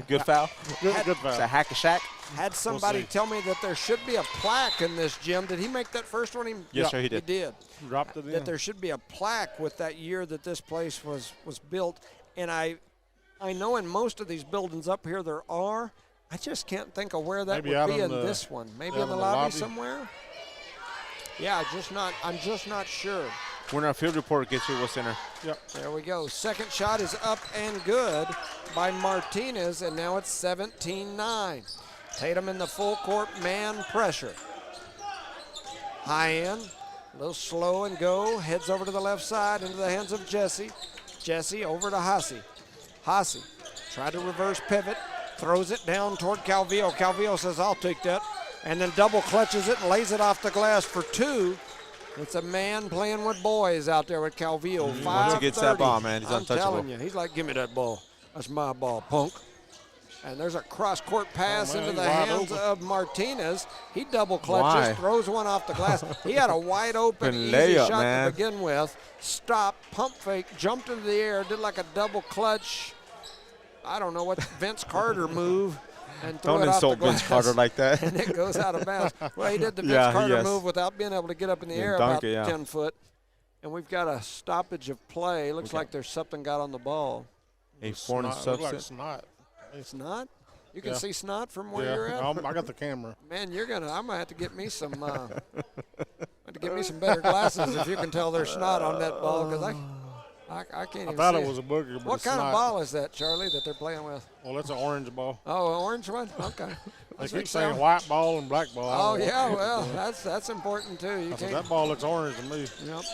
Good foul. Good It's a foul. hack a shack. Had somebody see. tell me that there should be a plaque in this gym. Did he make that first one? Yes, sir, he He did. did. Dropped it in. That there should be a plaque with that year that this place was built. And I know in most of these buildings up here there are. I just can't think of where that Maybe would out be in in the- this one. Maybe out in the in the lobby lobby? somewhere. Yeah, I'm just not sure. When our field report gets here, we'll send her. Yep. There we go. Second shot is up and good by Martinez, and now it's 17-9. Tatum in the full court man pressure. High end, a little slow and go. Heads over to the left side into the hands of Jesse. Jesse over to Hassi. Hassi tried to reverse pivot, throws it down toward Calvillo. Calvillo says, I'll take that. And then double clutches it and lays it off the glass for two. It's a man playing with boys out there with Calvillo. Once he gets that 5:30. ball, man, he's I'm untouchable. telling you, he's like, give me that ball. That's my ball, punk. And there's a cross-court pass man, into he's the wide hands open. of Martinez. He double clutches, Why? throws one off the glass. He had a wide open, Good easy layup, shot man. to begin with. Stopped, pump fake, jumped into the air, did like a double clutch. I don't know what Vince Carter move. And threw Don't it off insult the Vince glass. Carter like that. And it goes out of bounds. Well, he did the Vince Yeah, Carter yes. move without being able to get up in the And air dunk about it, yeah. 10 foot. And we've got a stoppage of play. Looks Okay. like there's something got on the ball. A foreign Snot. Look like substance. snot. Snot? You can Yeah. see snot from where Yeah, you're at? I got the camera. Man, I'm gonna have to get me some better glasses if you can tell there's snot on that ball, because I can't I even thought see it was a booger, but What it's kind not. of ball is that, Charlie, that they're playing with? Well, that's an orange ball. Oh, an orange one? Okay. They That's keep what saying sound- white ball and black ball. I Oh don't know yeah, what- well that's important too. You I said, can't. that ball looks orange to me. Yep.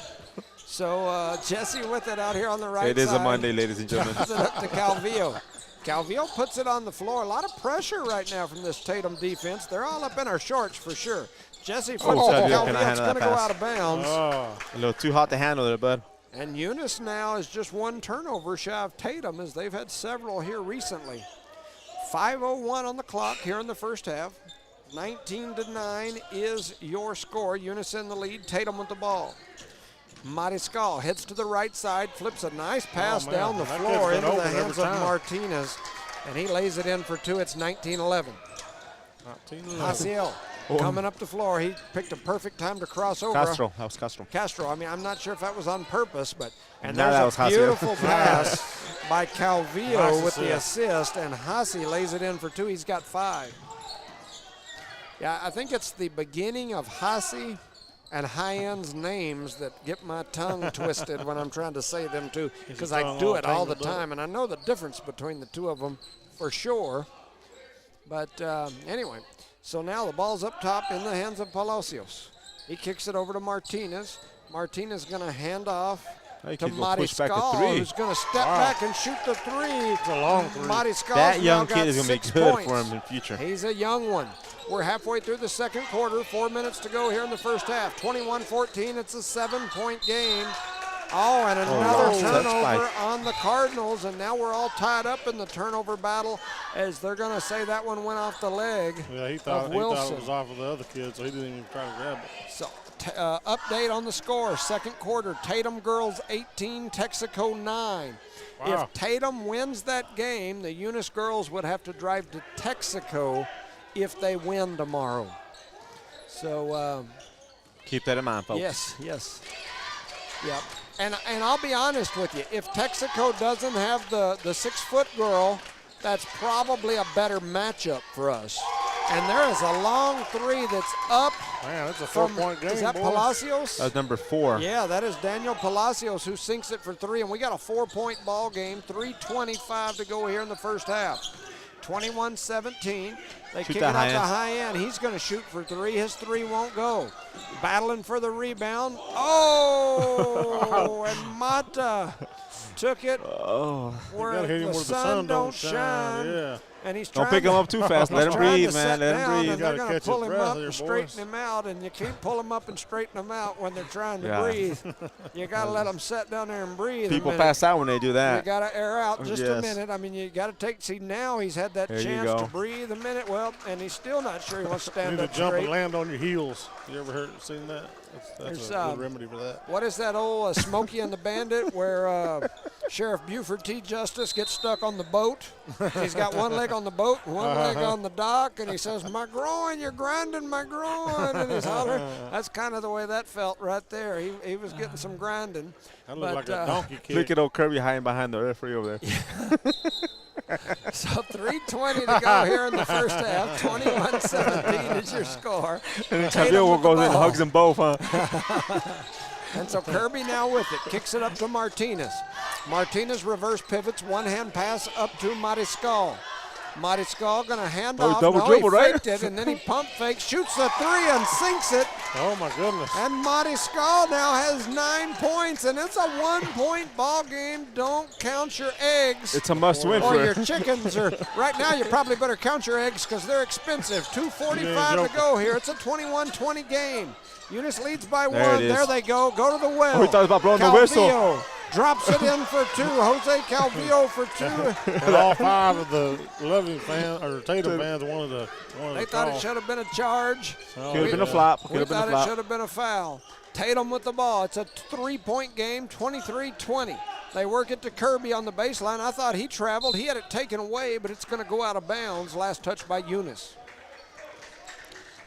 So Jesse with it out here on the right It is side. a Monday, ladies and gentlemen. Passes it up to Calvillo. Calvillo puts it on the floor. A lot of pressure right now from this Tatum defense. They're all up in our shorts for sure. Jesse flips it. Calvillo's going to go out of bounds. A little too hot to handle there, bud. And Eunice now is just one turnover shy of Tatum, as they've had several here recently. 5:01 on the clock here in the first half. 19-9 is your score. Eunice in the lead. Tatum with the ball. Mariscal heads to the right side, flips a nice pass down the floor into the hands of Martinez, and he lays it in for two. It's 19-11. Jaciel coming up the floor. He picked a perfect time to cross over. Castro. That was Castro. Castro. I mean, I'm not sure if that was on purpose, but and No, there's that a was beautiful pass by Calvillo with the assist, and Hassi lays it in for two. He's got 5. Yeah, I think it's the beginning of Hassi and High-End's names that get my tongue twisted when I'm trying to say them too, because I do it all the time, and I know the difference between the two of them for sure. But anyway, so now the ball's up top in the hands of Palacios. He kicks it over to Martinez. Martinez going to hand off to Mariscal, who's going to step back and shoot the three. It's a long three. Mariscal's That now young got kid is going to be 6 good points. for him in the future. He's a young one. We're halfway through the second quarter, 4 minutes to go here in the first half. 21-14, it's a 7-point game. Oh, and another turnover on the Cardinals, and now we're all tied up in the turnover battle, as they're going to say that one went off the leg. Yeah, he thought of it Wilson. was off of the other kid, so he didn't even try to grab it. So update on the score, second quarter, Tatum girls 18, Texaco 9. Wow. If Tatum wins that game, the Eunice girls would have to drive to Texaco if they win tomorrow. So keep that in mind, folks. yes. Yep. And I'll be honest with you, if Texaco doesn't have the 6-foot girl, that's probably a better matchup for us. And there is a long three that's up. Man, that's a from, 4-point game, is that boys. Palacios? That's number 4. Yeah, that is Daniel Palacios, who sinks it for 3, and we got a 4-point ball game, 3:25 to go here in the first half. 21-17. They kick it out to high end. He's going to shoot for 3. His 3 won't go. Battling for the rebound. Oh, and Mata took it where the sun don't shine. Yeah. And he's Don't trying pick him up too fast. Let him breathe, man. Let him breathe. And they're gotta going to catch pull his him breath up here, and straighten boys. him out, and you can't pull him up and straighten him out when they're trying to breathe. You got to let them sit down there and breathe. People pass out when they do You that. got to air out just a minute. I mean, you got to see now he's had that chance to breathe a minute. Well, and he's still not sure he wants to stand You up need to jump straight. and land on your heels. You ever seen that? That's a good remedy for that. What is that old Smokey and the Bandit where Sheriff Buford T. Justice gets stuck on the boat? He's got one leg on the boat and one leg on the dock, and he says, "My groin, you're grinding my groin," and he's hollering. That's kind of the way that felt right there. He was getting some grinding. That looked like a donkey kick. Look at old Kirby hiding behind the referee over there. So 3:20 to go here in the first half. 21-17 is your score. Tatum goes in and hugs them both, huh? And so Kirby now with it, kicks it up to Martinez. Martinez reverse pivots, one-hand pass up to Mariscal. Mariscal going to hand off. Double no, dribble, he right? faked it, and then he pump fakes, shoots the 3 and sinks it. Oh, my goodness. And Mariscal now has 9 points, and it's a 1-point ball game. Don't count your eggs. It's a must-win Or for your chickens. Or right now, you probably better count your eggs because they're expensive. 2:45 to go here. It's a 21-20 game. Eunice leads by 1. There they go. Go to the well. Oh, we thought about blowing the whistle. Drops it in for 2. Jose Calvillo for 2. And all 5 of the Loving fans, or Tatum fans, wanted to They thought it should have been a charge. Could have been a flop. We thought it should have been a foul. Tatum with the ball. It's a 3-point game, 23-20. They work it to Kirby on the baseline. I thought he traveled. He had it taken away, but it's going to go out of bounds. Last touch by Eunice.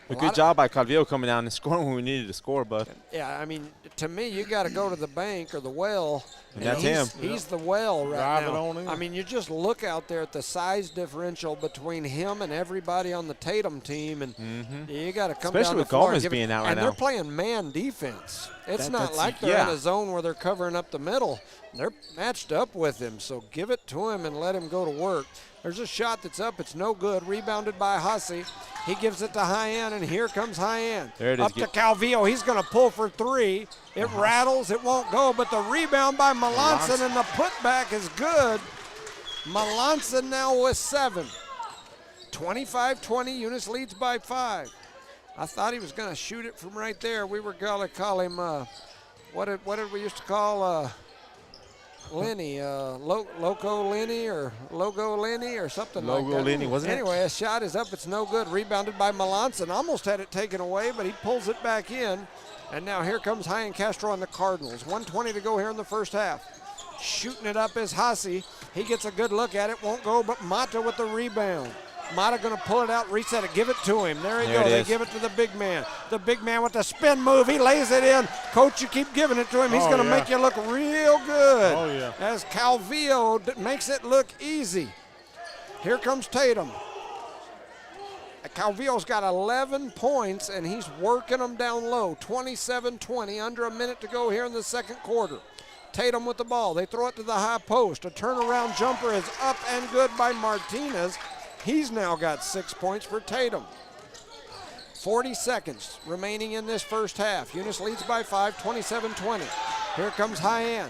A good job by Calvillo coming down and scoring when we needed to score, bud. Yeah, I mean, to me, you got to go to the bank or the well. And that's him. He's the well right Drive it now. on in. I mean, you just look out there at the size differential between him and everybody on the Tatum team, and you got to come Especially down with the floor Gomez and being out right and now. they're playing man defense. It's not that's- like they're in yeah. a zone where they're covering up the middle. They're matched up with him, so give it to him and let him go to work. There's a shot that's up. It's no good. Rebounded by Hussey. He gives it to High End, and here comes High End. There it is. Up to Calvillo. He's going to pull for 3. It rattles. It won't go, but the rebound by Melanson and the putback is good. Melanson now with 7. 25-20, Eunice leads by 5. I thought he was going to shoot it from right there. We were going to call him, what did we used to call Lenny? Loco Lenny or Logo Lenny or something like that. Logo Lenny, wasn't it? Anyway, a shot is up. It's no good. Rebounded by Melanson. Almost had it taken away, but he pulls it back in. And now here comes Hyan Castro on the Cardinals. 1:20 to go here in the first half. Shooting it up is Hassi. He gets a good look at it. Won't go, but Mata with the rebound. Mata going to pull it out, reset it, give it to him. There he goes. They give it to the big man. The big man with the spin move. He lays it in. Coach, you keep giving it to him. He's going to make you look real good. Oh, yeah. As Calvillo makes it look easy. Here comes Tatum. Calvillo's got 11 points, and he's working them down low. 27-20, under a minute to go here in the second quarter. Tatum with the ball. They throw it to the high post. A turnaround jumper is up and good by Martinez. He's now got 6 points for Tatum. 40 seconds remaining in this first half. Eunice leads by 5, 27-20. Here comes Hyan.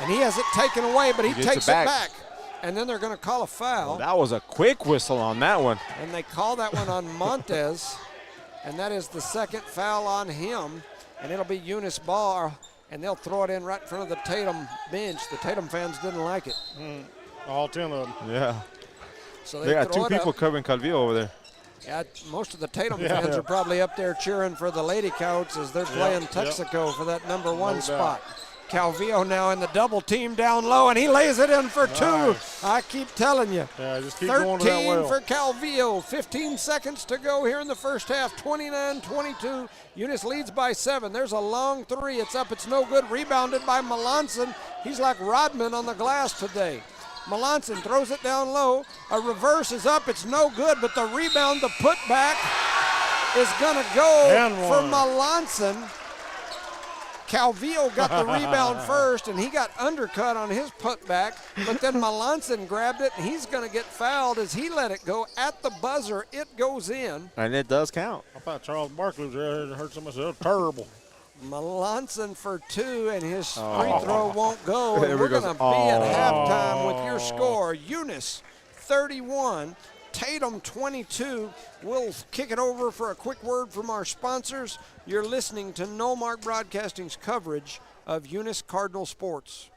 And he has it taken away, but he takes it back. And then they're going to call a foul. Well, that was a quick whistle on that one. And they call that one on Montez. And that is the second foul on him. And it'll be Eunice ball. And they'll throw it in right in front of the Tatum bench. The Tatum fans didn't like it. All 10 of them. Yeah. So they got two people up. covering Calvillo over there. Yeah, most of the Tatum fans are probably up there cheering for the Lady Coats as they're playing Texaco for that #1 spot. Calvillo now in the double team down low, and he lays it in for 2. I keep telling you. Yeah, just keep going to that 13 well. for Calvillo. 15 seconds to go here in the first half. 29-22. Eunice leads by 7. There's a long 3. It's up. It's no good. Rebounded by Melanson. He's like Rodman on the glass today. Melanson throws it down low. A reverse is up. It's no good, but the rebound, the putback, is going to go for Melanson. Calvillo got the rebound first, and he got undercut on his putback, but then Melanson grabbed it, and he's going to get fouled as he let it go. At the buzzer, it goes in. And it does count. I thought Charles Barkley was there and heard somebody say, oh, terrible. Melanson for 2, and his free throw won't go. And we're going to be Oh. at halftime with your score. Eunice 31, Tatum 22. We'll kick it over for a quick word from our sponsors. You're listening to No Mark Broadcasting's coverage of Eunice Cardinal sports.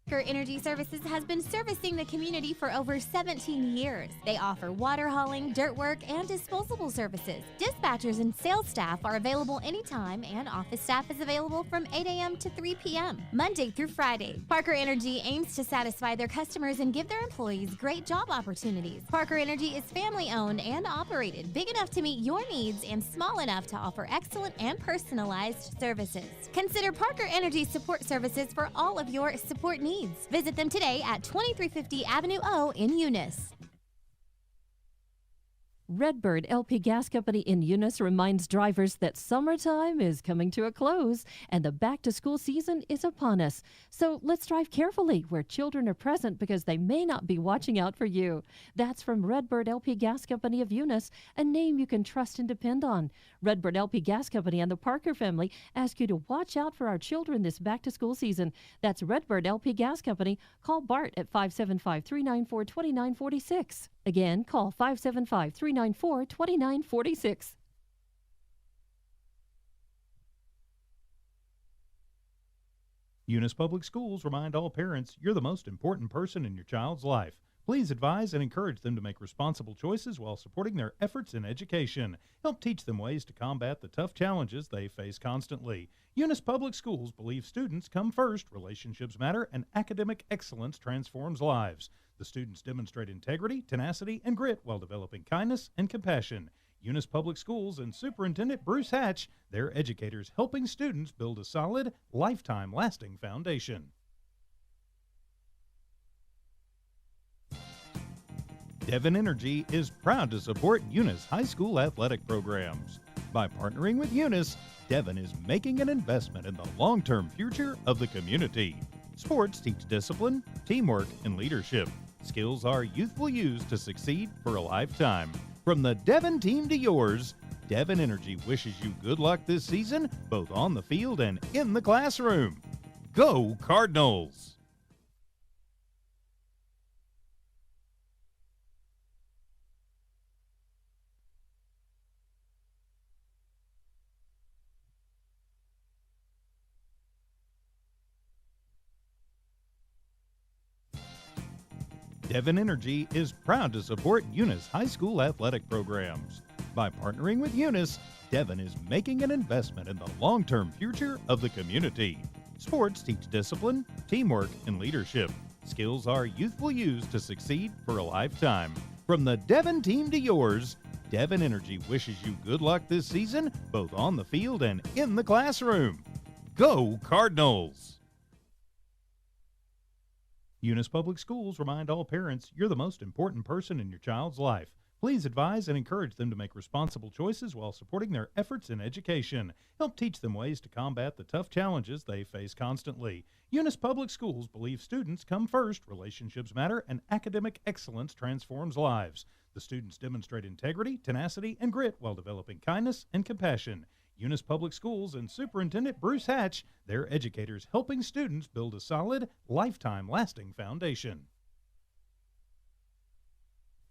Parker Energy Services has been servicing the community for over 17 years. They offer water hauling, dirt work, and disposable services. Dispatchers and sales staff are available anytime, and office staff is available from 8 a.m. to 3 p.m., Monday through Friday. Parker Energy aims to satisfy their customers and give their employees great job opportunities. Parker Energy is family-owned and operated, big enough to meet your needs and small enough to offer excellent and personalized services. Consider Parker Energy Support Services for all of your support needs. Visit them today at 2350 Avenue O in Eunice. Redbird LP Gas Company in Eunice reminds drivers that summertime is coming to a close and the back-to-school season is upon us. So let's drive carefully where children are present because they may not be watching out for you. That's from Redbird LP Gas Company of Eunice, a name you can trust and depend on. Redbird LP Gas Company and the Parker family ask you to watch out for our children this back-to-school season. That's Redbird LP Gas Company. Call Bart at 575-394-2946. Again, call 575-394-2946. Eunice Public Schools remind all parents you're the most important person in your child's life. Please advise and encourage them to make responsible choices while supporting their efforts in education. Help teach them ways to combat the tough challenges they face constantly. Eunice Public Schools believe students come first, relationships matter, and academic excellence transforms lives. The students demonstrate integrity, tenacity, and grit while developing kindness and compassion. Eunice Public Schools and Superintendent Bruce Hatch, their educators helping students build a solid, lifetime lasting foundation. Devon Energy is proud to support Eunice High School athletic programs. By partnering with Eunice, Devon is making an investment in the long-term future of the community. Sports teach discipline, teamwork, and leadership. Skills our youth will use to succeed for a lifetime. From the Devon team to yours, Devon Energy wishes you good luck this season, both on the field and in the classroom. Go Cardinals! Devon Energy is proud to support Eunice High School athletic programs. By partnering with Eunice, Devon is making an investment in the long-term future of the community. Sports teach discipline, teamwork, and leadership. Skills our youth will use to succeed for a lifetime. From the Devon team to yours, Devon Energy wishes you good luck this season, both on the field and in the classroom. Go Cardinals! Eunice Public Schools remind all parents you're the most important person in your child's life. Please advise and encourage them to make responsible choices while supporting their efforts in education. Help teach them ways to combat the tough challenges they face constantly. Eunice Public Schools believe students come first, relationships matter, and academic excellence transforms lives. The students demonstrate integrity, tenacity, and grit while developing kindness and compassion. Eunice Public Schools and Superintendent Bruce Hatch, their educators helping students build a solid, lifetime lasting foundation.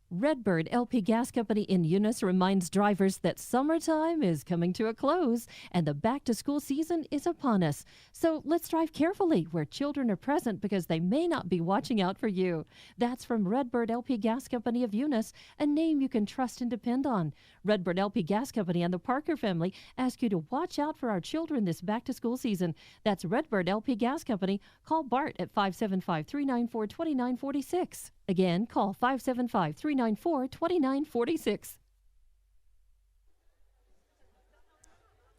Redbird LP Gas Company in Eunice reminds drivers that summertime is coming to a close and the back-to-school season is upon us. So let's drive carefully where children are present because they may not be watching out for you. That's from Redbird LP Gas Company of Eunice, a name you can trust and depend on. Redbird LP Gas Company and the Parker family ask you to watch out for our children this back-to-school season. That's Redbird LP Gas Company. Call Bart at 575-394-2946. Again, call 575-394-2946.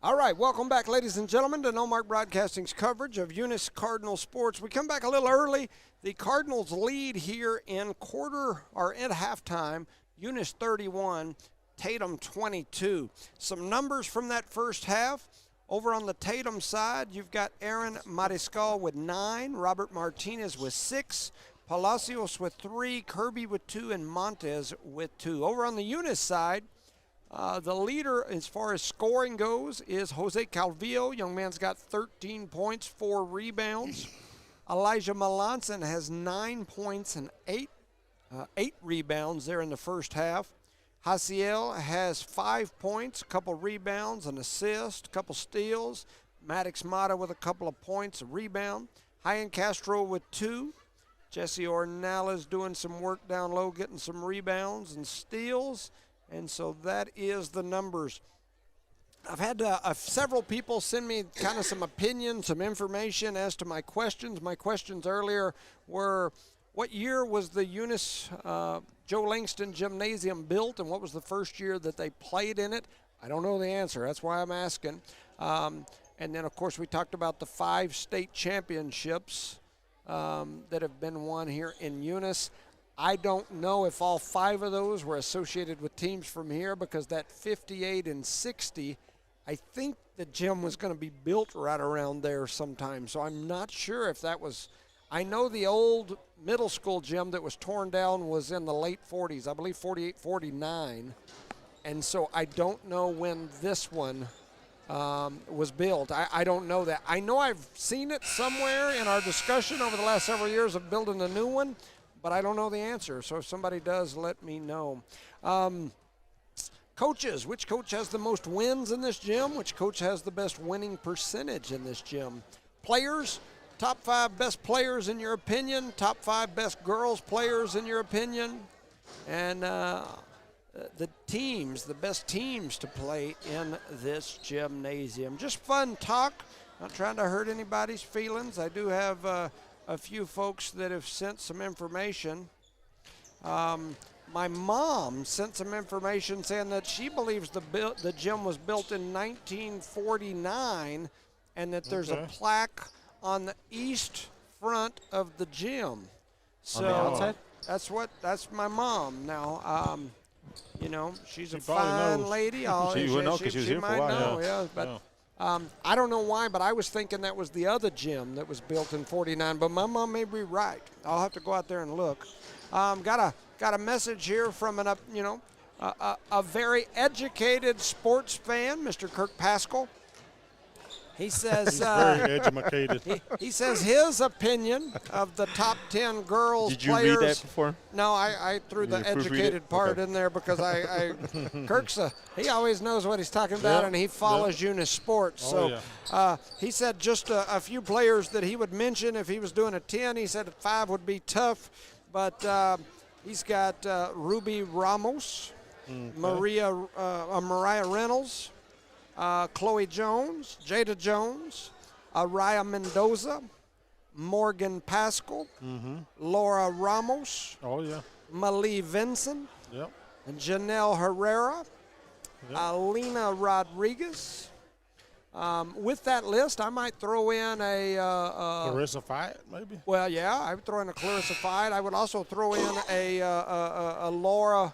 All right, welcome back, ladies and gentlemen, to No Mark Broadcasting's coverage of Eunice Cardinal sports. We come back a little early. The Cardinals lead here in at halftime. Eunice 31, Tatum 22. Some numbers from that first half. Over on the Tatum side, you've got Aaron Mariscal with 9, Robert Martinez with 6, Palacios with 3, Kirby with 2, and Montez with 2. Over on the Eunice side, the leader as far as scoring goes is Jose Calvillo. Young man's got 13 points, 4 rebounds. Elijah Melanson has 9 points and 8 rebounds there in the first half. Hasiel has 5 points, a couple rebounds, an assist, a couple steals. Maddox Mata with a couple of points, a rebound. Hyan Castro with 2. Jesse Ornelas doing some work down low, getting some rebounds and steals. And so that is the numbers. I've had several people send me kind of some opinions, some information as to my questions. My questions earlier were, what year was the Eunice Joe Langston Gymnasium built, and what was the first year that they played in it? I don't know the answer. That's why I'm asking. And then, of course, we talked about the 5 state championships that have been won here in Eunice. I don't know if all 5 of those were associated with teams from here, because that 58 and 60, I think the gym was going to be built right around there sometime. So I'm not sure if that was. I know the old middle school gym that was torn down was in the late 40s, I believe 48, 49. And so I don't know when this one was built. I don't know that. I know I've seen it somewhere in our discussion over the last several years of building a new one, but I don't know the answer. So if somebody does, let me know. Coaches, which coach has the most wins in this gym? Which coach has the best winning percentage in this gym? Players, top 5 best players in your opinion, top 5 best girls players in your opinion, and the teams, the best teams to play in this gymnasium. Just fun talk, not trying to hurt anybody's feelings. I do have a few folks that have sent some information. My mom sent some information saying that she believes the gym was built in 1949 and that there's a plaque on the east front of the gym. So on the outside? That's my mom. Now, you know, she's a probably fine lady. She would know because she was here for a while. Know, but I don't know why, but I was thinking that was the other gym that was built in 49, but my mom may be right. I'll have to go out there and look. Got a message here from a very educated sports fan, Mr. Kirk Pascal. He says He's very educated. he says his opinion of the top 10 girls Did you players. read that before? No, I threw the You proofread educated it? part Okay. in there because Kirk's he always knows what he's talking about, Yep, and he follows Eunice sports. Oh, So he said just a few players that he would mention if he was doing a 10. He said 5 would be tough, but he's got Ruby Ramos, Mariah Reynolds, Chloe Jones, Jada Jones, Araya Mendoza, Morgan Pascal, Laura Ramos, Oh, yeah. Malie Vinson, Yep. and Janelle Herrera, Yep. Alina Rodriguez. With that list, I might throw in Clarissa Fight, maybe? well, yeah, I would throw in a Clarissa Fight. I would also throw in a Laura.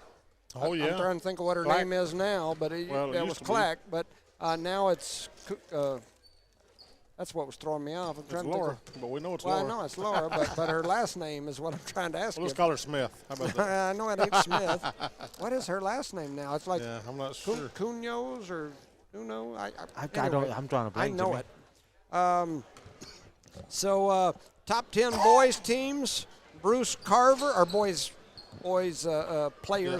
Oh, yeah. I'm trying to think of what her Clack. name is now, but Well, it that used was to be. Clack. But now it's that's what was throwing me off. I'm It's trying to Laura, think. but we know it's Well, Laura. I know it's Laura, but her last name is what I'm trying to ask Well, let's you. call her Smith. How about that? I know it ain't Smith. What is her last name now? It's like Yeah, I'm not sure. Cunhos or Uno. I anyway, don't. I'm drawing a I blank. know Jimmy. it. So top 10 boys teams. Bruce Carver, our boys players.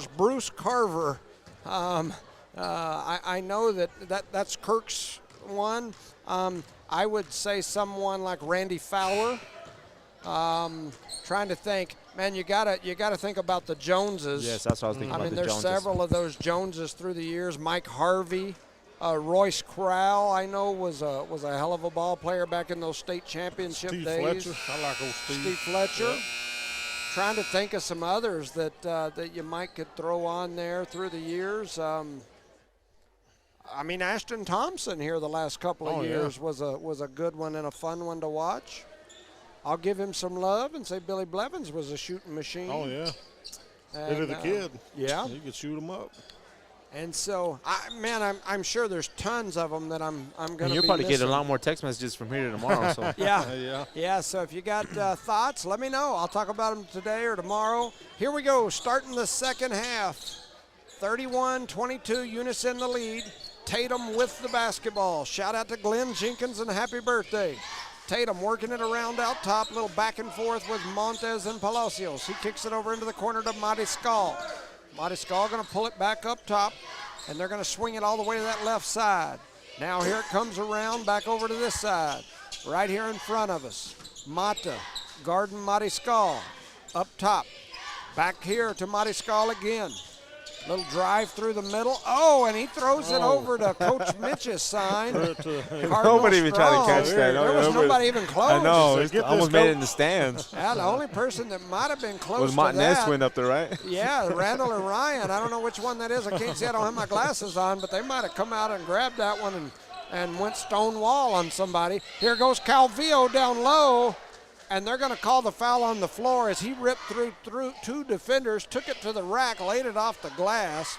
Yeah. Bruce Carver. I know that's Kirk's one. I would say someone like Randy Fowler. Trying to think, man, you gotta think about the Joneses. Yes, that's what I was thinking I about. mean, the there's Joneses. several of those Joneses through the years. Mike Harvey, Royce Crowell, I know was a hell of a ball player back in those state championship Steve days. Fletcher. I like old Steve. Steve Fletcher. Yep. Trying to think of some others that you might could throw on there through the years. I mean, Ashton Thompson here the last couple of Oh, yeah. years was a good one and a fun one to watch. I'll give him some love and say Billy Blevins was a shooting machine. Oh, yeah. And, Billy the Kid. Yeah. You could shoot him up. And so, I'm sure there's tons of them that I'm going to be You'll probably get a missing. lot more text messages from here to tomorrow. So Yeah. Yeah. So if you got thoughts, let me know. I'll talk about them today or tomorrow. Here we go, starting the second half. 31-22, Eunice in the lead. Tatum with the basketball. Shout out to Glenn Jenkins and happy birthday. Tatum working it around out top, little back and forth with Montez and Palacios. He kicks it over into the corner to Mariscal. Mariscal going to pull it back up top, and they're going to swing it all the way to that left side. Now here it comes around back over to this side. Right here in front of us. Mata, guarding Mariscal. Up top. Back here to Mariscal again. Little drive through the middle. Oh, and he throws it over to Coach Mitch's sign. Nobody even tried to catch that. There was nobody even close. I know. Said, It's "Get this, almost made it coach." in the stands. Yeah, the only person that might have been close Was to Montanez that. went up there, right? Yeah, Randall or Ryan. I don't know which one that is. I can't see. I don't have my glasses on, but they might have come out and grabbed that one and went stone wall on somebody. Here goes Calvillo down low, and they're going to call the foul on the floor as he ripped through two defenders, took it to the rack, laid it off the glass.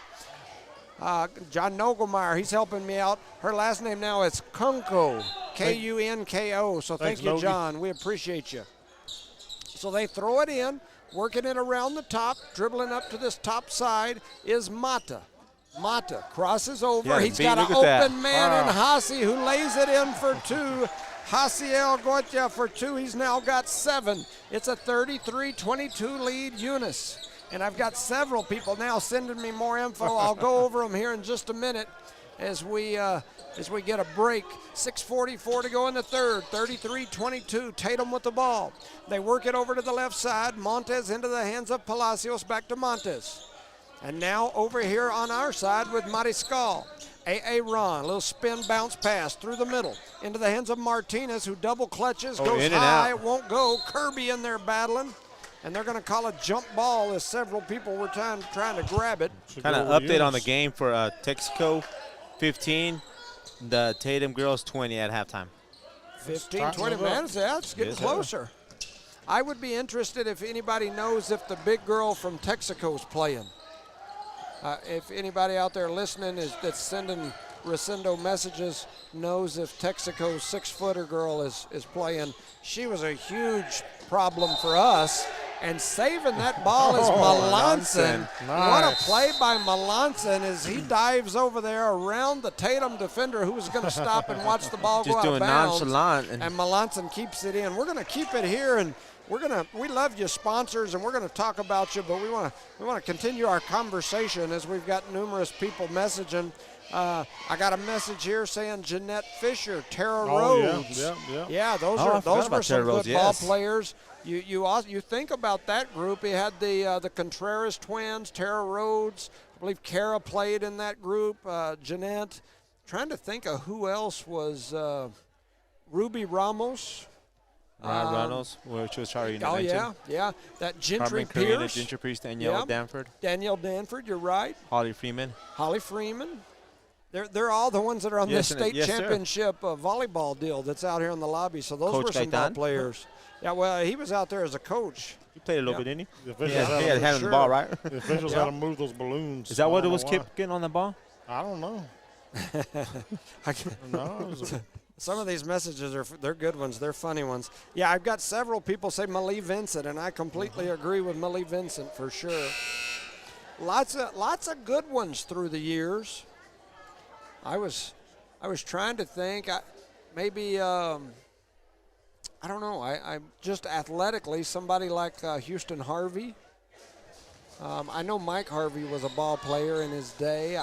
John Nogelmeyer, he's helping me out. Her last name now is Kunko, Kunko. So thank Thanks, you, Nogie. John. We appreciate you. So they throw it in, working it around the top, dribbling up to this top side is Mata. Mata crosses over. Yeah, He's beat, got an look at that. open man in Hassi who lays it in for two. Hasiel Gotia for two. He's now got 7. It's a 33-22 lead, Eunice. And I've got several people now sending me more info. I'll go over them here in just a minute as we get a break. 6:44 to go in the third. 33-22. Tatum with the ball. They work it over to the left side. Montez into the hands of Palacios. Back to Montez. And now over here on our side with Mariscal. A.A. Ron, a little spin bounce pass through the middle into the hands of Martinez, who double clutches, goes in and high, out. won't go. Kirby in there battling. And they're going to call a jump ball as several people were trying to grab it. Kind of update on the game for Texaco, 15. The Tatum girls 20 at halftime. 15, 20 minutes, yeah, it's getting Yes, sir. closer. I would be interested if anybody knows if the big girl from Texaco is playing. If anybody out there listening that's sending Resendo messages knows if Texaco's 6-footer girl is playing. She was a huge problem for us And saving that ball is Melanson. What a Nice. play by Melanson as he dives over there around the Tatum defender who was going to stop and watch the ball go Just out of doing bounds. nonchalant. And Melanson keeps it in. We're going to keep it here, and we love you sponsors, and we're going to talk about you, but we want to continue our conversation as we've got numerous people messaging. I got a message here saying Jeanette Fisher, Tara Rhodes. Yeah, those I forgot were about some Tara good Rhodes, ball yes. players. You think about that group. You had the Contreras twins, Tara Rhodes. I believe Kara played in that group. Jeanette. Trying to think of who else was Ruby Ramos. Rod Reynolds, which was Charlie Oh, mentioned. yeah. That Gentry Carmen Carina, Pierce. Ginger Pierce, Danielle Yep. Danford, Danielle Danford, you're right. Holly Freeman. Holly Freeman. They're all the ones that are on Yes, the and- state yes, sir. championship volleyball deal that's out here in the lobby. So those Coach were some ball Gaetan? players. Yeah, well, he was out there as a coach. You played a little Yeah. bit, didn't he? The officials, Yeah, had, he had to, hand on the ball, right? the officials Yeah. had to move those balloons. Is that what I it don't was know kept getting on the ball? why. I don't know. No, it was Some of these messages they're good ones. They're funny ones. Yeah, I've got several people say Malie Vincent, and I completely agree with Malie Vincent for sure. Lots of good ones through the years. I was trying to think. Maybe I don't know. I just athletically somebody like Houston Harvey. I know Mike Harvey was a ball player in his day.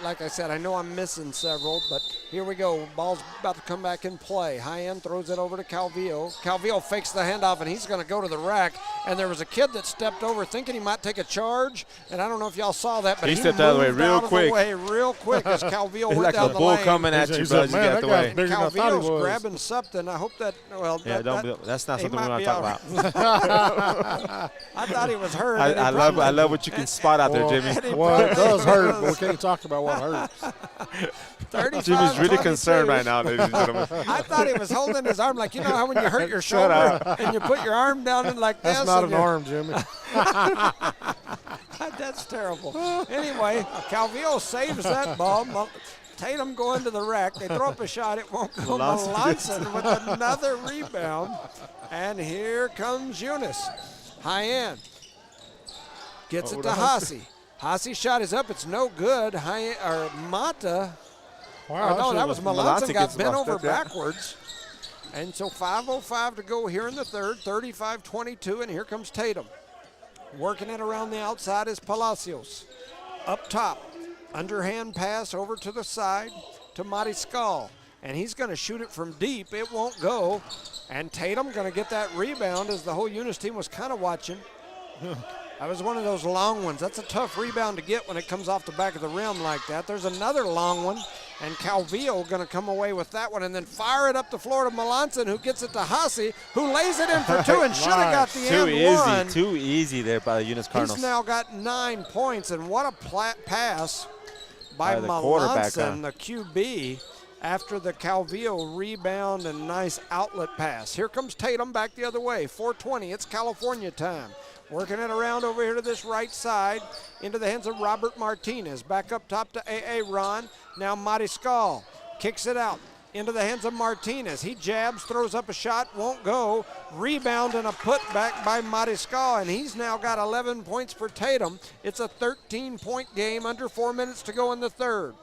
Like I said, I know I'm missing several, but here we go. Ball's about to come back in play. High end throws it over to Calvillo. Calvillo fakes the handoff, and he's going to go to the rack. And there was a kid that stepped over thinking he might take a charge, and I don't know if y'all saw that, but He he stepped out of the way moved real out of quick. the way real quick as Calvillo It's went like down a the bull lane. coming at you, He bro. said, You "Man, got that the guy's way. bigger than I thought he Calvillo's was." grabbing something. I hope that, well, Yeah, that's not he something we might want be to talk out. about. I thought he was hurt. I love what you can spot out there, Jimmy. Well, it does hurt, but we can't talk about what hurts. 35, Jimmy's really 22. concerned right now, ladies and gentlemen. I thought he was holding his arm like, you know how when you hurt your shoulder and you put your arm down and like this. That's not and an you- arm, Jimmy. That's terrible. Anyway, Calvillo saves that ball. Tatum going to the rack. They throw up a shot. It won't go. Melanson with another rebound. And here comes Eunice. High end. Gets it to Hassi. Hassi's shot is up. It's no good. Mata. Wow, No, that was Melanson Melanson got gets bent buffed over up, yeah. backwards. And so 5:05 to go here in the third, 35-22, and here comes Tatum. Working it around the outside is Palacios. Up top, underhand pass over to the side to Mariscal. And he's going to shoot it from deep. It won't go. And Tatum going to get that rebound as the whole Eunice team was kind of watching. That was one of those long ones. That's a tough rebound to get when it comes off the back of the rim like that. There's another long one, and Calvillo going to come away with that one and then fire it up the floor to Melanson, who gets it to Hassi, who lays it in for two and should have got the and one. Too easy there by the Eunice Cardinals. He's now got 9 points, and what a pass by By the quarterback, Melanson, the QB, after the Calvillo rebound and nice outlet pass. Here comes Tatum back the other way, 4:20. It's California time. Working it around over here to this right side into the hands of Robert Martinez. Back up top to A.A. Ron. Now Mariscal kicks it out into the hands of Martinez. He jabs, throws up a shot, won't go. Rebound and a putback by Mariscal, and he's now got 11 points for Tatum. It's a 13-point game, under 4 minutes to go in the third.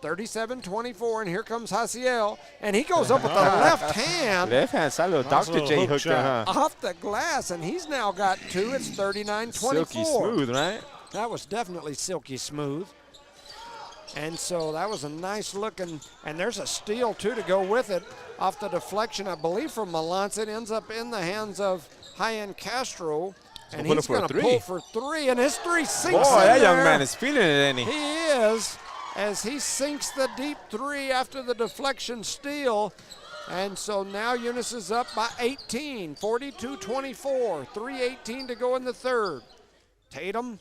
37-24, and here comes Hasiel, and he goes up with the left hand Left hand side, little Nice Dr. little J hook hooked there, shot. huh? off the glass, and he's now got 2. It's 39-24. Silky smooth, right? That was definitely silky smooth. And so that was a nice looking, and there's a steal too to go with it off the deflection, I believe, from Melanson. It ends up in the hands of High-End Castro, and Open he's up for a going to three. pull for 3, and his 3 sinks Boy, in that young there. man is feeling it, ain't he? He is, as he sinks the deep 3 after the deflection steal. And so now Eunice is up by 18, 42-24, 3:18 to go in the third. Tatum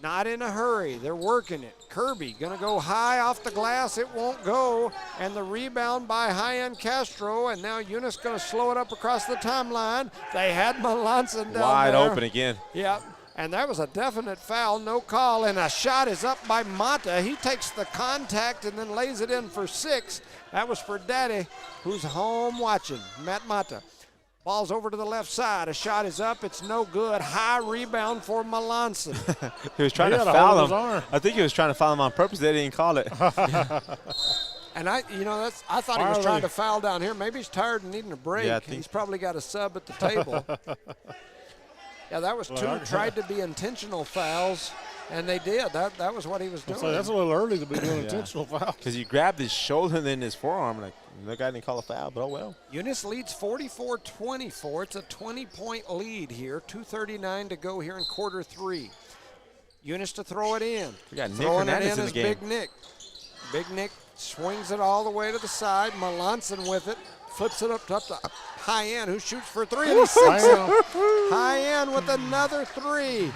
not in a hurry. They're working it. Kirby going to go high off the glass. It won't go. And the rebound by High-End Castro. And now Eunice going to slow it up across the timeline. They had Melanson down Wide there. open again. Yep. And that was a definite foul, no call. And a shot is up by Mata. He takes the contact and then lays it in for 6. That was for Daddy, who's home watching, Matt Mata. Ball's over to the left side. A shot is up. It's no good. High rebound for Melanson. He was trying He to had a hold foul of his him. arm. I think he was trying to foul him on purpose. They didn't call it. And I thought he was trying to foul down here. Maybe he's tired and needing a break. Yeah, I think- He's probably got a sub at the table. Yeah, that was two tried to be intentional fouls, and they did. That was what he was doing. So that's a little early to be doing intentional foul. Because he grabbed his shoulder and then his forearm. Like, the guy didn't call a foul, but oh well. Eunice leads 44-24. It's a 20-point lead here. 2:39 to go here in quarter 3. Eunice to throw it in. We got Nick Throwing it Hernandez in in is the game. Big Nick. Big Nick swings it all the way to the side. Melanson with it. Flips it up to High End, who shoots for 3, and he sinks it. High End with another 3.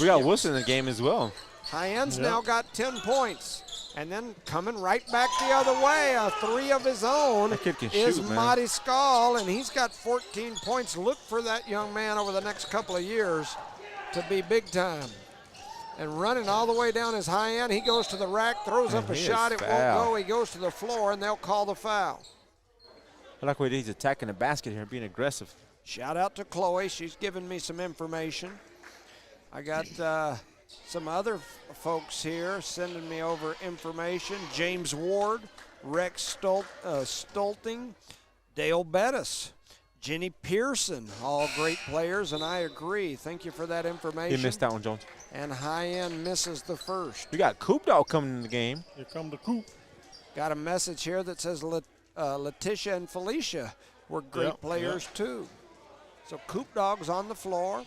We got Wilson in the game as well. High End's now got 10 points. And then coming right back the other way, a 3 of his own That kid can is shoot, man. Marty Skull, and he's got 14 points. Look for that young man over the next couple of years to be big time. And running all the way down his High End, he goes to the rack, throws up a he is shot. It won't foul. go. He goes to the floor, and they'll call the foul. I like the way he's attacking the basket here, being aggressive. Shout out to Chloe. She's giving me some information. I got some other folks here sending me over information. James Ward, Rex Stolting, Dale Bettis, Jenny Pearson, all great players, and I agree. Thank you for that information. He missed that one, Jones. And High End misses the first. We got Coop Dog coming in the game. Here come the Coop. Got a message here that says Letitia and Felicia were great Yep, players too. So Coop Dog's on the floor.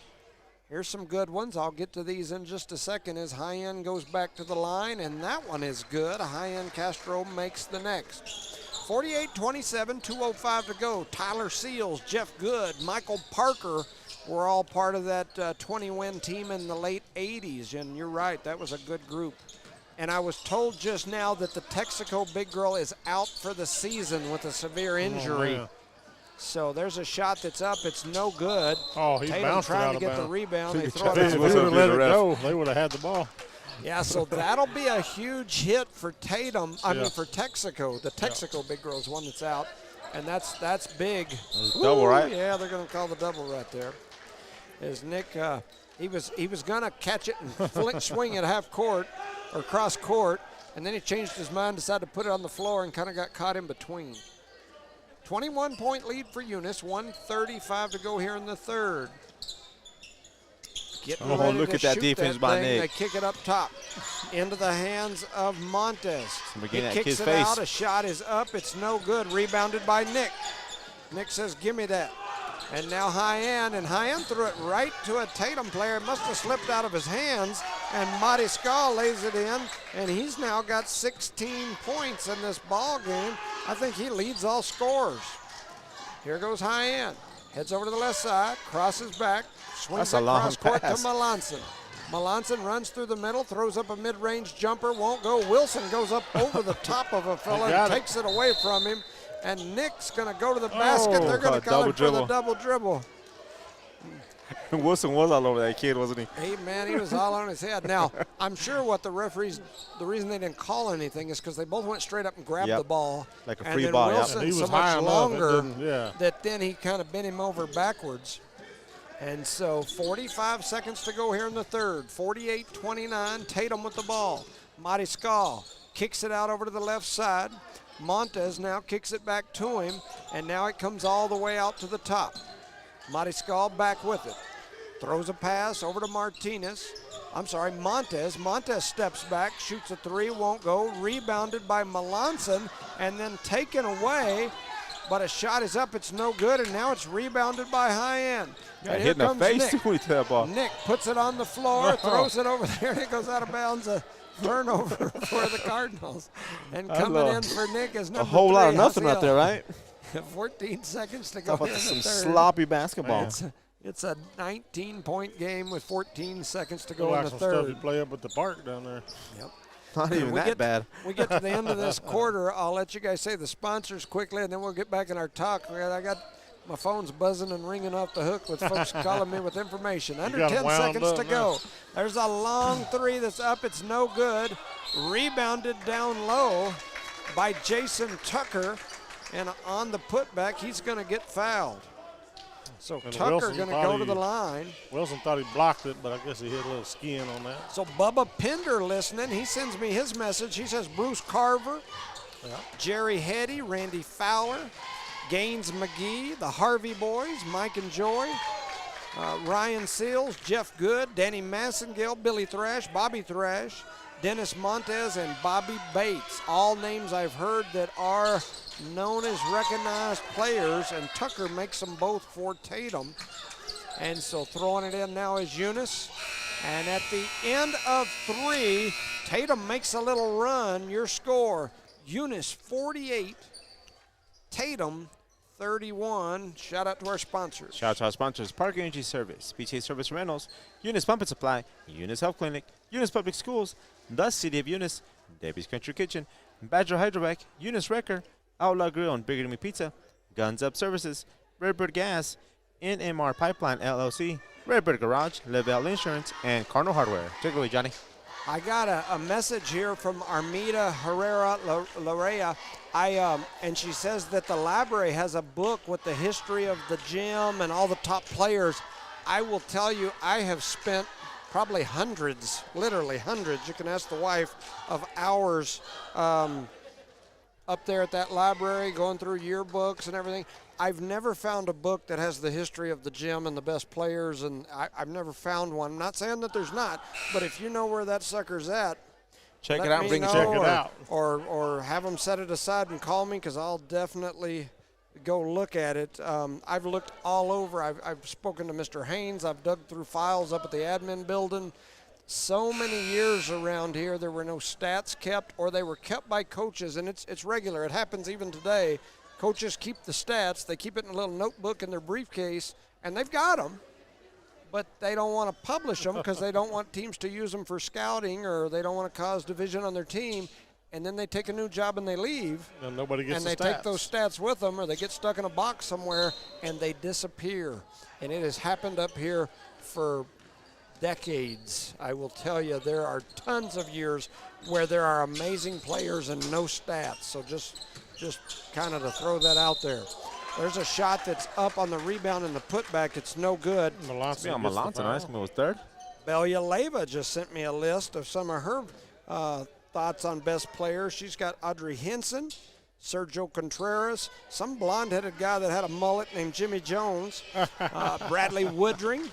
Here's some good ones. I'll get to these in just a second as High End goes back to the line, and that one is good. High End Castro makes the next. 48-27, 2:05 to go. Tyler Seals, Jeff Good, Michael Parker were all part of that 20-win team in the late 80s, and you're right, that was a good group. And I was told just now that the Texaco big girl is out for the season with a severe injury. man. So there's a shot that's up. It's no good. Oh, he Tatum bounced it trying out to of get the bounds. rebound. They If throw it Tatum If out. we would have Be let the it ref. go, they would have had the ball. Yeah, so that'll be a huge hit for Tatum. I mean, Yeah. for Texaco. The Texaco big girl is one that's out, and that's big. double, right? Yeah, they're going to call the double right there. As Nick, he was going to catch it and swing it half court or cross court, and then he changed his mind, decided to put it on the floor, and kind of got caught in between. 21-point lead for Eunice. 1:35 to go here in the third. Getting Oh, ready look to at that shoot defense that by thing. Nick. They kick it up top into the hands of Montez. We're He getting that kicks kid's it face. out. A shot is up. It's no good. Rebounded by Nick. Nick says, give me that. And now High End, and High End threw it right to a Tatum player. It must have slipped out of his hands, and Marty Skull lays it in, and he's now got 16 points in this ball game. I think he leads all scorers. Here goes High End. Heads over to the left side, crosses back, swings That's a it long cross court to pass. Melanson. Melanson runs through the middle, throws up a mid-range jumper, won't go. Wilson goes up over the top of a fella got and it. takes it away from him. And Nick's going to go to the basket. Oh, They're going to call call a him for the double double dribble. Wilson was all over that kid, wasn't he? Hey, man, he was all on his head. Now, I'm sure what the referees, the reason they didn't call anything is because they both went straight up and grabbed Yep. the ball. Like a and free then ball, yep. Wilson And he so was much high enough, it longer didn't- yeah. that then he kind of bent him over backwards. And so 45 seconds to go here in the third. 48-29, Tatum with the ball. Marty Skull kicks it out over to the left side. Montez now kicks it back to him, and now it comes all the way out to the top. Marty Skull back with it. Throws a pass over to Montez. Montez steps back, shoots a three, won't go. Rebounded by Melanson, and then taken away. But a shot is up, it's no good, and now it's rebounded by High End. Got And hit in the comes face Nick. too when he threw that ball. Nick puts it on the floor, throws it over there, and it goes out of bounds. A turnover for the Cardinals. And coming in for Nick is number A whole lot of 3, nothing right Hasiel. there, right? 14 seconds to go How about here in some the third. sloppy basketball? It's a 19-point game with 14 seconds to Go go in like the some stuff you third. play up at the park down there. Yep. Not even that bad. We get to the end of this quarter. I'll let you guys say the sponsors quickly, and then we'll get back in our talk. I got my phone's buzzing and ringing off the hook with folks calling me with information. Under got 'em 10 wound seconds up to now. go. There's a long three that's up. It's no good. Rebounded down low by Jason Tucker. And on the putback, he's going to get fouled. So And Tucker Wilson going to thought go to he- the line. Wilson thought he blocked it, but I guess he hit a little skin on that. So Bubba Pender listening. He sends me his message. He says Bruce Carver, Jerry Hetty, Randy Fowler, Gaines McGee, the Harvey boys, Mike and Joy, Ryan Seals, Jeff Good, Danny Massengale, Billy Thrash, Bobby Thrash, Dennis Montez, and Bobby Bates. All names I've heard that are known as recognized players, and Tucker makes them both for Tatum. And so throwing it in now is Eunice. And at the end of 3, Tatum makes a little run. Your score, Eunice 48, Tatum 31. Shout out to our sponsors. Shout out to our sponsors: Park Energy Service, BTA Service Rentals, Eunice Pump and Supply, Eunice Health Clinic, Eunice Public Schools, the City of Eunice, Debbie's Country Kitchen, Badger Hydrovac, Eunice Wrecker, Outlaw Grill and Bigger Than Me Pizza, Guns Up Services, Redbird Gas, NMR Pipeline LLC, Redbird Garage, Lavelle Insurance, and Cardinal Hardware. Take it away, Johnny. I got a message here from Armida Herrera Larea. And she says that the library has a book with the history of the gym and all the top players. I will tell you, I have spent probably hundreds, literally hundreds, you can ask the wife, of hours up there at that library going through yearbooks and everything. I've never found a book that has the history of the gym and the best players, and I've never found one. I'm not saying that there's not, but if you know where that sucker's at, Check let it out me and bring it know, to Check it out. or have them set it aside and call me, because I'll definitely go look at it. I've looked all over. I've spoken to Mr. Haynes. I've dug through files up at the admin building. So many years around here, there were no stats kept, or they were kept by coaches, and it's regular. It happens even today. Coaches keep the stats. They keep it in a little notebook in their briefcase, and they've got them, but they don't want to publish them because they don't want teams to use them for scouting, or they don't want to cause division on their team. And then they take a new job and they leave, And nobody gets and the they stats. take those stats with them, or they get stuck in a box somewhere and they disappear. And it has happened up here for decades. I will tell you, there are tons of years where there are amazing players and no stats. So just kind of to throw that out there. There's a shot that's up on the rebound and the putback. It's no good. Melanson Yeah, gets the Melanson, foul. nice move, was third. Belia Leyva just sent me a list of some of her thoughts on best players. She's got Audrey Henson, Sergio Contreras, some blonde-headed guy that had a mullet named Jimmy Jones, Bradley Woodring,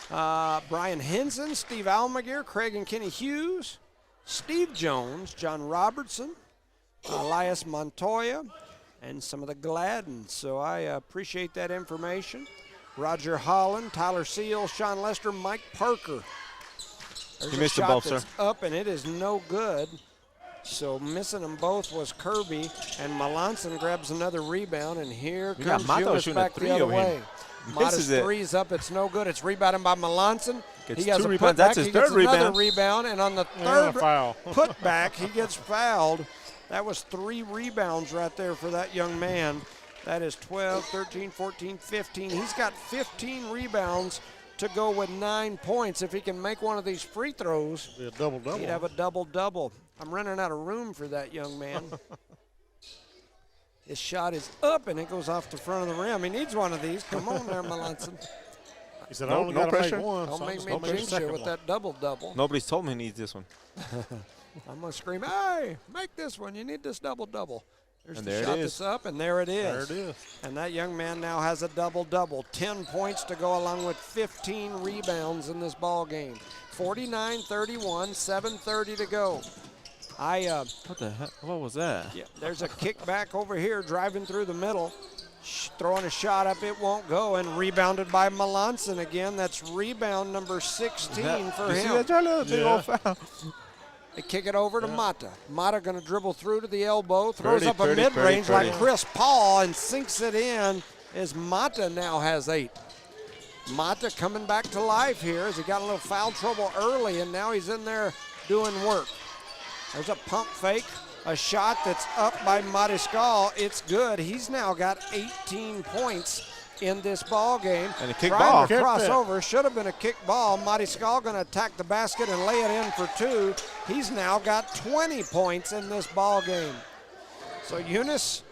Brian Henson, Steve Almaguer, Craig and Kenny Hughes, Steve Jones, John Robertson, Elias Montoya, and some of the Gladdens. So I appreciate that information. Roger Holland, Tyler Seal, Sean Lester, Mike Parker. There's You a missed them shot both, that's sir. up, and it is no good. So missing them both was Kirby, and Melanson grabs another rebound, and here We got comes Mato Eunice shooting a back three the other over here. way. Misses Mata's it. three's up, it's no good. It's rebounded by Melanson. Gets He has two a rebounds. putback. That's his He gets third another rebound. rebound, and on the And third a foul. putback, he gets fouled. That was 3 rebounds right there for that young man. That is 12, 13, 14, 15. He's got 15 rebounds to go with 9 points. If he can make one of these free throws, Be a double-double. he'd have a double-double. I'm running out of room for that young man. His shot is up, and it goes off the front of the rim. He needs one of these. Come on there, Melanson. He said, No- I only no got to pressure. make one. Don't so I'm make just me gonna make the jinx you second with one. that double-double. Nobody's told me he needs this one. I'm going to scream, hey, make this one. You need this double-double. There's And the there it shot is. that's up, and there it is. There it is. And that young man now has a double-double. 10 points to go along with 15 rebounds in this ball game. 49-31, 7:30 to go. What the heck? What was that? Yeah, there's a kickback over here, driving through the middle. Throwing a shot up, it won't go, and rebounded by Melanson again. That's rebound number 16 for you see him. that, Charlie? Big Yeah. old foul. They kick it over to Mata. Mata going to dribble through to the elbow, throws Pretty, up a pretty, mid-range pretty, like pretty. Chris Paul and sinks it in as Mata now has 8. Mata coming back to life here as he got a little foul trouble early, and now he's in there doing work. There's a pump fake, a shot that's up by Mariscal. It's good. He's now got 18 points in this ball game. And a kick Trying ball. to Kicked cross it. over. Should have been a kick ball. Mariscal going to attack the basket and lay it in for 2. He's now got 20 points in this ball game. So Eunice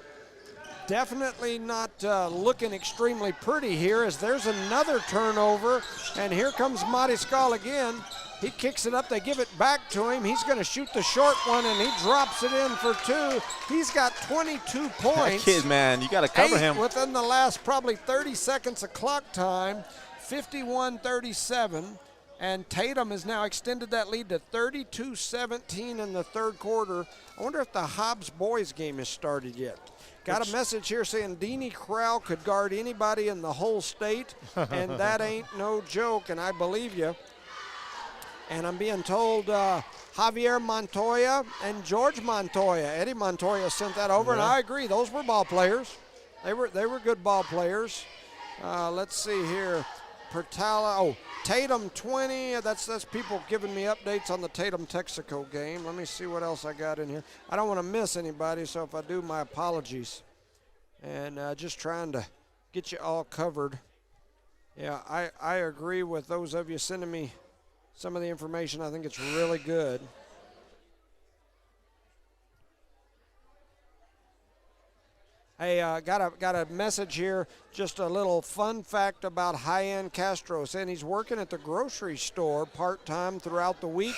definitely not looking extremely pretty here, as there's another turnover, and here comes Mariscal again. He kicks it up, they give it back to him. He's going to shoot the short one, and he drops it in for 2. He's got 22 points. That kid, man, you got to cover 8 him. within the last probably 30 seconds of clock time, 51-37. And Tatum has now extended that lead to 32-17 in the third quarter. I wonder if the Hobbs boys game has started yet. Got a message here saying Deanie Crowell could guard anybody in the whole state, and that ain't no joke, and I believe you. And I'm being told Javier Montoya and George Montoya. Eddie Montoya sent that over, and I agree. Those were ball players. They were good ball players. Let's see here. Pertala, Tatum 20. That's people giving me updates on the Tatum Texaco game. Let me see what else I got in here. I don't want to miss anybody, so if I do, my apologies. And just trying to get you all covered. Yeah, I agree with those of you sending me some of the information. I think it's really good. Hey, got a message here, just a little fun fact about High-End Castro, saying he's working at the grocery store part-time throughout the week,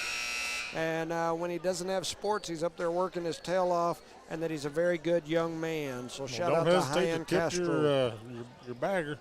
and when he doesn't have sports, he's up there working his tail off, and that he's a very good young man. So shout out to High-End Castro. Your bagger.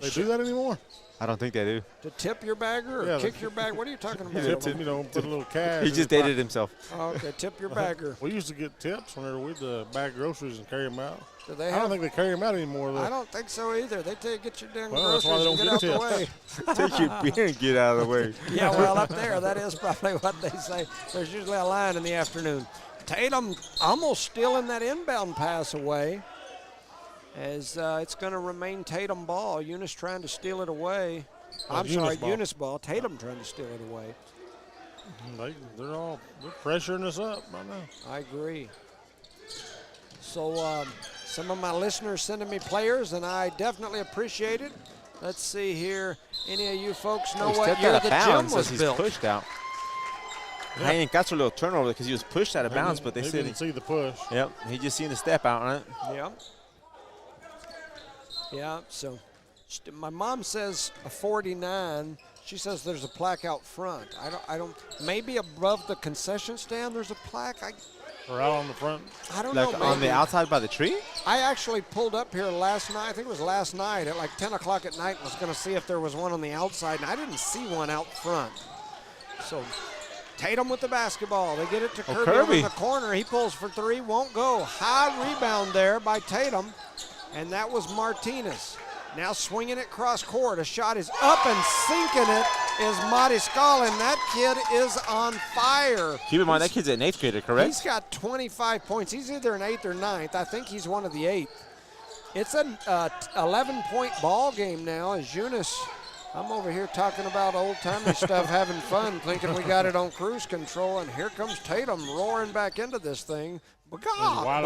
They do that anymore? I don't think they do. To tip your bagger or kick your bag? What are you talking about? Put a little cash. He just dated himself. Oh, okay, tip your bagger. We used to get tips whenever we'd bag groceries and carry them out. Do they I don't think they carry them out anymore, though. I don't think so either. They tell you get your damn Well, that's why groceries they and don't get out get the way. Take your beer and get out of the way. Yeah, well, up there, that is probably what they say. There's usually a line in the afternoon. Tatum almost stealing that inbound pass away, as it's going to remain Tatum ball. Eunice trying to steal it away. Eunice ball. Tatum trying to steal it away. They're pressuring us up right now. I agree. So some of my listeners sending me players, and I definitely appreciate it. Let's see here. Any of you folks know what year the gym was built? He's pushed out. Yeah. I ain't got a little turnover because he was pushed out of bounds, but they said didn't see the push. Yep, he just seen the step out, right? Yep. Yeah, so my mom says a 49. She says there's a plaque out front. I don't. Maybe above the concession stand there's a plaque. Or out on the front. I don't know. Like on the outside by the tree? I actually pulled up here last night. I think it was last night at like 10 o'clock at night and was going to see if there was one on the outside, and I didn't see one out front. So Tatum with the basketball. They get it to Kirby over in the corner. He pulls for 3, won't go. High rebound there by Tatum, and that was Martinez. Now swinging it cross court. A shot is up, and sinking it is Mariscal, and that kid is on fire. Keep in mind, that kid's an 8th grader, correct? He's got 25 points. He's either an 8th or 9th. I think he's one of the 8. It's an 11-point ball game now as Eunice. I'm over here talking about old-timey stuff, having fun, thinking we got it on cruise control, and here comes Tatum roaring back into this thing. Oh,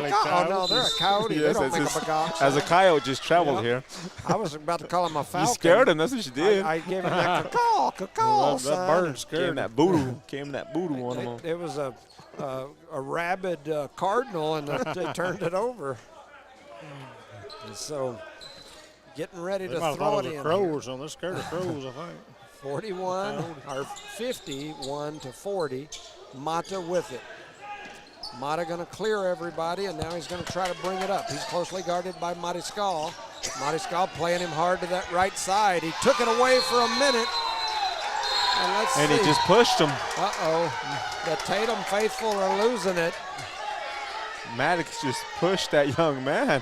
no, they're a coyote. Yes, they don't make a bagog. As a coyote just traveled here. I was about to call him a falcon. You scared him. That's what you did. I gave him that caw That bird scared him. Came that voodoo on him. It was a rabid cardinal, and they turned it over. And so getting ready to throw it in. Crow or something. They're scared of crows, I think. 41 or 51 to 40. Mata with it. Mata going to clear everybody, and now he's going to try to bring it up. He's closely guarded by Mariscal. Mariscal playing him hard to that right side. He took it away for a minute. And let's see. He just pushed him. Uh-oh. The Tatum faithful are losing it. Maddox just pushed that young man.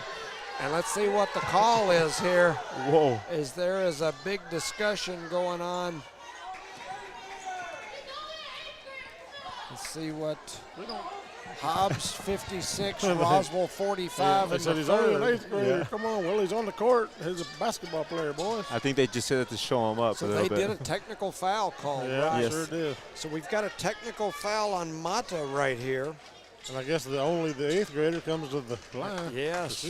And let's see what the call is here. Whoa. There is a big discussion going on. Let's see what Hobbs 56, Roswell 45. They said he's only an 8th grader. Yeah. Come on, well, he's on the court. He's a basketball player, boys. I think they just said it to show him up so a little they bit. did a technical foul call. Yeah, right? sure did. So we've got a technical foul on Mata right here. And I guess only the 8th grader comes to the line. Yes.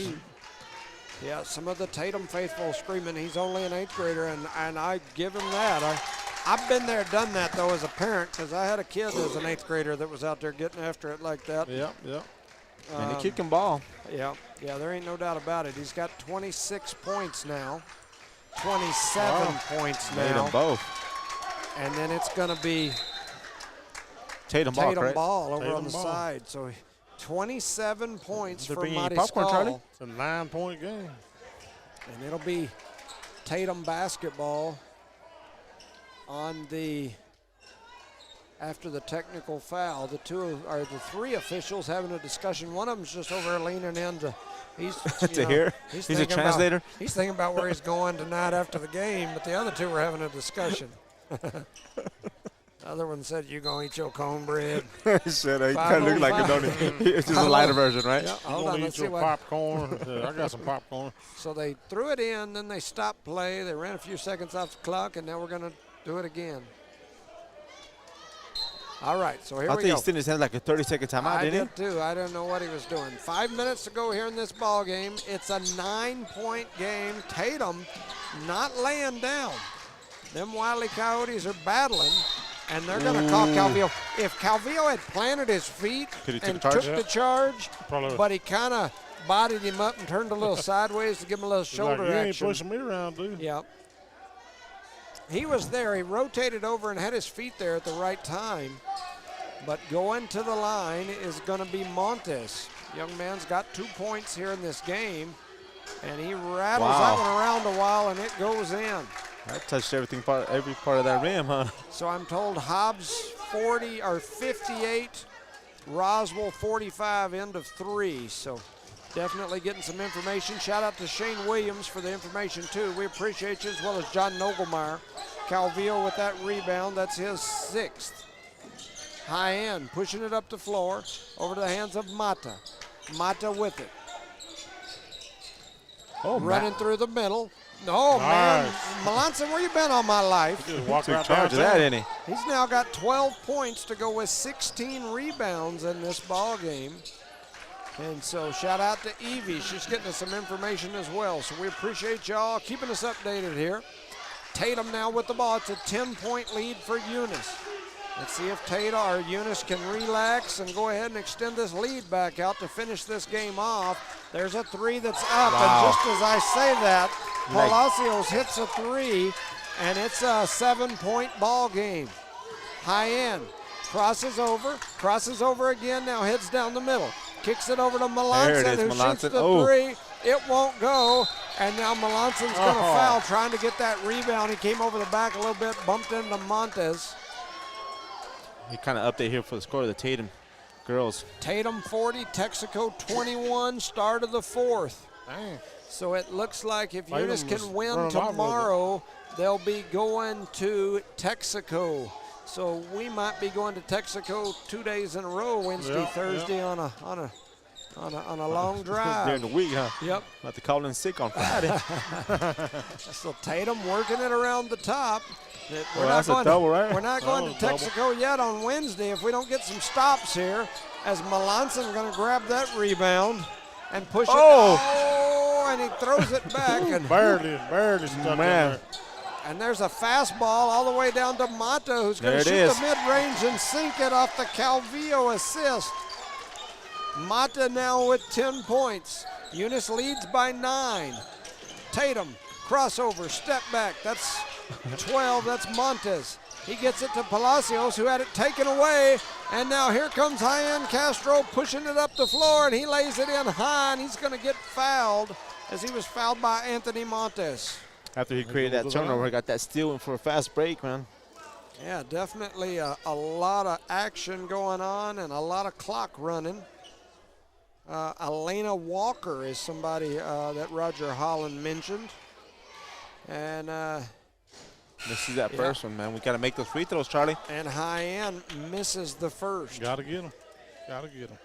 Yeah, some of the Tatum faithful screaming he's only an 8th grader, and I give him that. I've been there, done that, though, as a parent, because I had a kid that was an 8th grader that was out there getting after it like that. Yeah. And he kicking ball. Yeah, there ain't no doubt about it. He's got 26 points now, 27 points Made now. them both. And then it's going to be Tatum ball, over on the side. So 27 points They're for bringing you Monty popcorn, Charlie? Stahl. It's a 9-point game. And it'll be Tatum basketball after the technical foul. The three officials having a discussion. One of them's just over there leaning in to he's a translator. He's thinking about where he's going tonight after the game, but the other two were having a discussion. The other one said, "You gonna eat your cornbread?" He said, he kind of looked like it, don't he? It's just a lighter version, right? Yeah, You hold gonna on, eat let's see your what. popcorn? I got some popcorn. So they threw it in, then they stopped play. They ran a few seconds off the clock, and now we're gonna do it again. All right, so here I we think go. he stood his hand like a 30-second timeout, I didn't did too. I didn't know what he was doing. 5 minutes to go here in this ball game. It's a 9-point game. Tatum not laying down. Them Wile E. Coyotes are battling, and they're going to call Calvillo. If Calvillo had planted his feet Could he and took a charge? took the charge, Probably. but he kind of bodied him up and turned a little sideways to give him a little He's shoulder like, you ain't action. pushing me around, dude. Yep. He was there. He rotated over and had his feet there at the right time. But going to the line is going to be Montes. Young man's got 2 points here in this game, and he rattles that one around a while, and it goes in. That touched every part of that rim, huh? So I'm told Hobbs 58, Roswell 45, end of 3. So definitely getting some information. Shout out to Shane Williams for the information too. We appreciate you, as well as John Nogelmeyer. Calvillo with that rebound. That's his 6th. High end, pushing it up the floor, over to the hands of Mata. Mata with it. Running through the middle. Oh, man. Melanson, where you been all my life? Just walk Took right charge of downtown. that, didn't he? He's now got 12 points to go with 16 rebounds in this ball game. And so shout out to Evie. She's getting us some information as well. So we appreciate y'all keeping us updated here. Tatum now with the ball. It's a 10-point lead for Eunice. Let's see if Tatum or Eunice can relax and go ahead and extend this lead back out to finish this game off. There's a 3 that's up, and just as I say that, Palacios hits a 3, and it's a 7-point ball game. High end, crosses over again, now heads down the middle. Kicks it over to Melanson, who shoots the 3. It won't go, and now Melanson's going to foul, trying to get that rebound. He came over the back a little bit, bumped into Montes. He kind of update here for the score of the Tatum girls. Tatum 40, Texaco 21, start of the 4th. Dang. So it looks like if Tatum Eunice was can win running off with it. tomorrow, they'll be going to Texaco. So we might be going to Texaco 2 days in a row, Wednesday, Thursday on a long drive. During the week, huh? Yep. About to call in sick on Friday. So Tatum working it around the top. That's a double, right? We're not going to Double. Texaco yet on Wednesday if we don't get some stops here, as Melanson going to grab that rebound and push it. Oh, and he throws it back. And barely stuck in there. And there's a fastball all the way down to Mata, who's going to There it shoot is. the mid-range and sink it off the Calvillo assist. Mata now with 10 points. Eunice leads by 9. Tatum, crossover, step back. That's 12. That's Montes. He gets it to Palacios, who had it taken away. And now here comes High-End Castro pushing it up the floor, and he lays it in high, and he's going to get fouled as he was fouled by Anthony Montes. After he created that turnover, he got that steal in for a fast break, man. Yeah, definitely a lot of action going on and a lot of clock running. Elena Walker is somebody that Roger Holland mentioned. And This is that first one, man. We got to make those free throws, Charlie. and High End misses the first. Gotta get him. Gotta get him.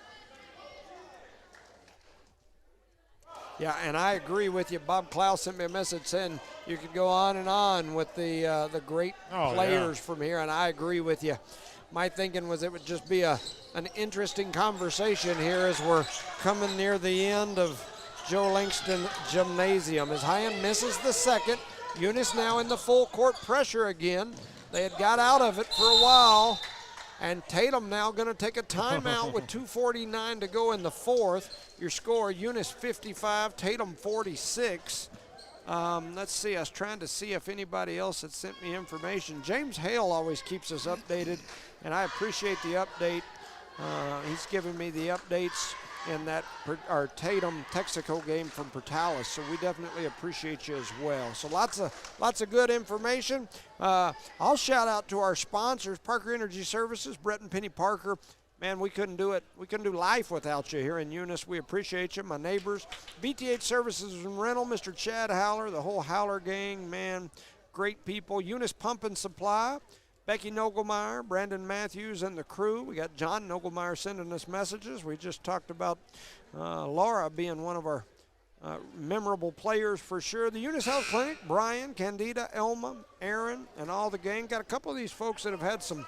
Yeah, and I agree with you. Bob Klaus sent me a message saying you could go on and on with the great players from here, and I agree with you. My thinking was it would just be an interesting conversation here as we're coming near the end of Joe Langston Gymnasium. As High End misses the second, Eunice now in the full court pressure again. They had got out of it for a while, And Tatum now going to take a timeout with 2:49 to go in the fourth. Your score, Eunice 55, Tatum 46. Let's see, I was trying to see if anybody else had sent me information. James Hale always keeps us updated, and I appreciate the update. He's giving me the updates in that our Tatum Texaco game from Portales, so we definitely appreciate you as well. So lots of good information. I'll shout out to our sponsors, Parker Energy Services, Brett and Penny Parker. Man, we couldn't do it. We couldn't do life without you here in Eunice. We appreciate you, my neighbors. BTH Services and Rental, Mr. Chad Howler, the whole Howler gang, man, great people. Eunice Pump and Supply, Becky Nogelmeyer, Brandon Matthews, and the crew. We got John Nogelmeyer sending us messages. We just talked about Laura being one of our memorable players for sure. The Eunice Health Clinic, Brian, Candida, Elma, Aaron, and all the gang. Got a couple of these folks that have had some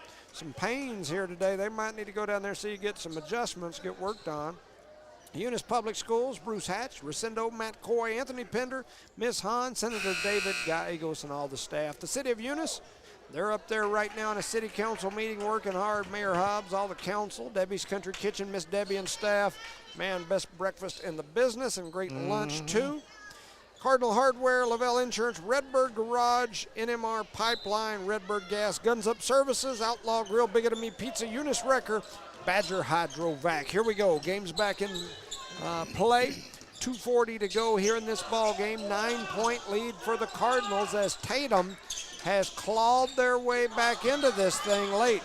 pains here today. They might need to go down there so you get some adjustments, get worked on. Eunice Public Schools, Bruce Hatch, Rosendo, Matt Coy, Anthony Pender, Miss Hahn, Senator David Gallegos, and all the staff. The City of Eunice, they're up there right now in a city council meeting working hard. Mayor Hobbs, all the council, Debbie's Country Kitchen, Miss Debbie and staff. Man, best breakfast in the business and great lunch too. Cardinal Hardware, Lavelle Insurance, Redbird Garage, NMR Pipeline, Redbird Gas, Guns Up Services, Outlaw Grill, Big Me Pizza, Eunice Wrecker, Badger Hydrovac. Here we go. Game's back in play. 2:40 to go here in this ball game. 9-point lead for the Cardinals as Tatum has clawed their way back into this thing late.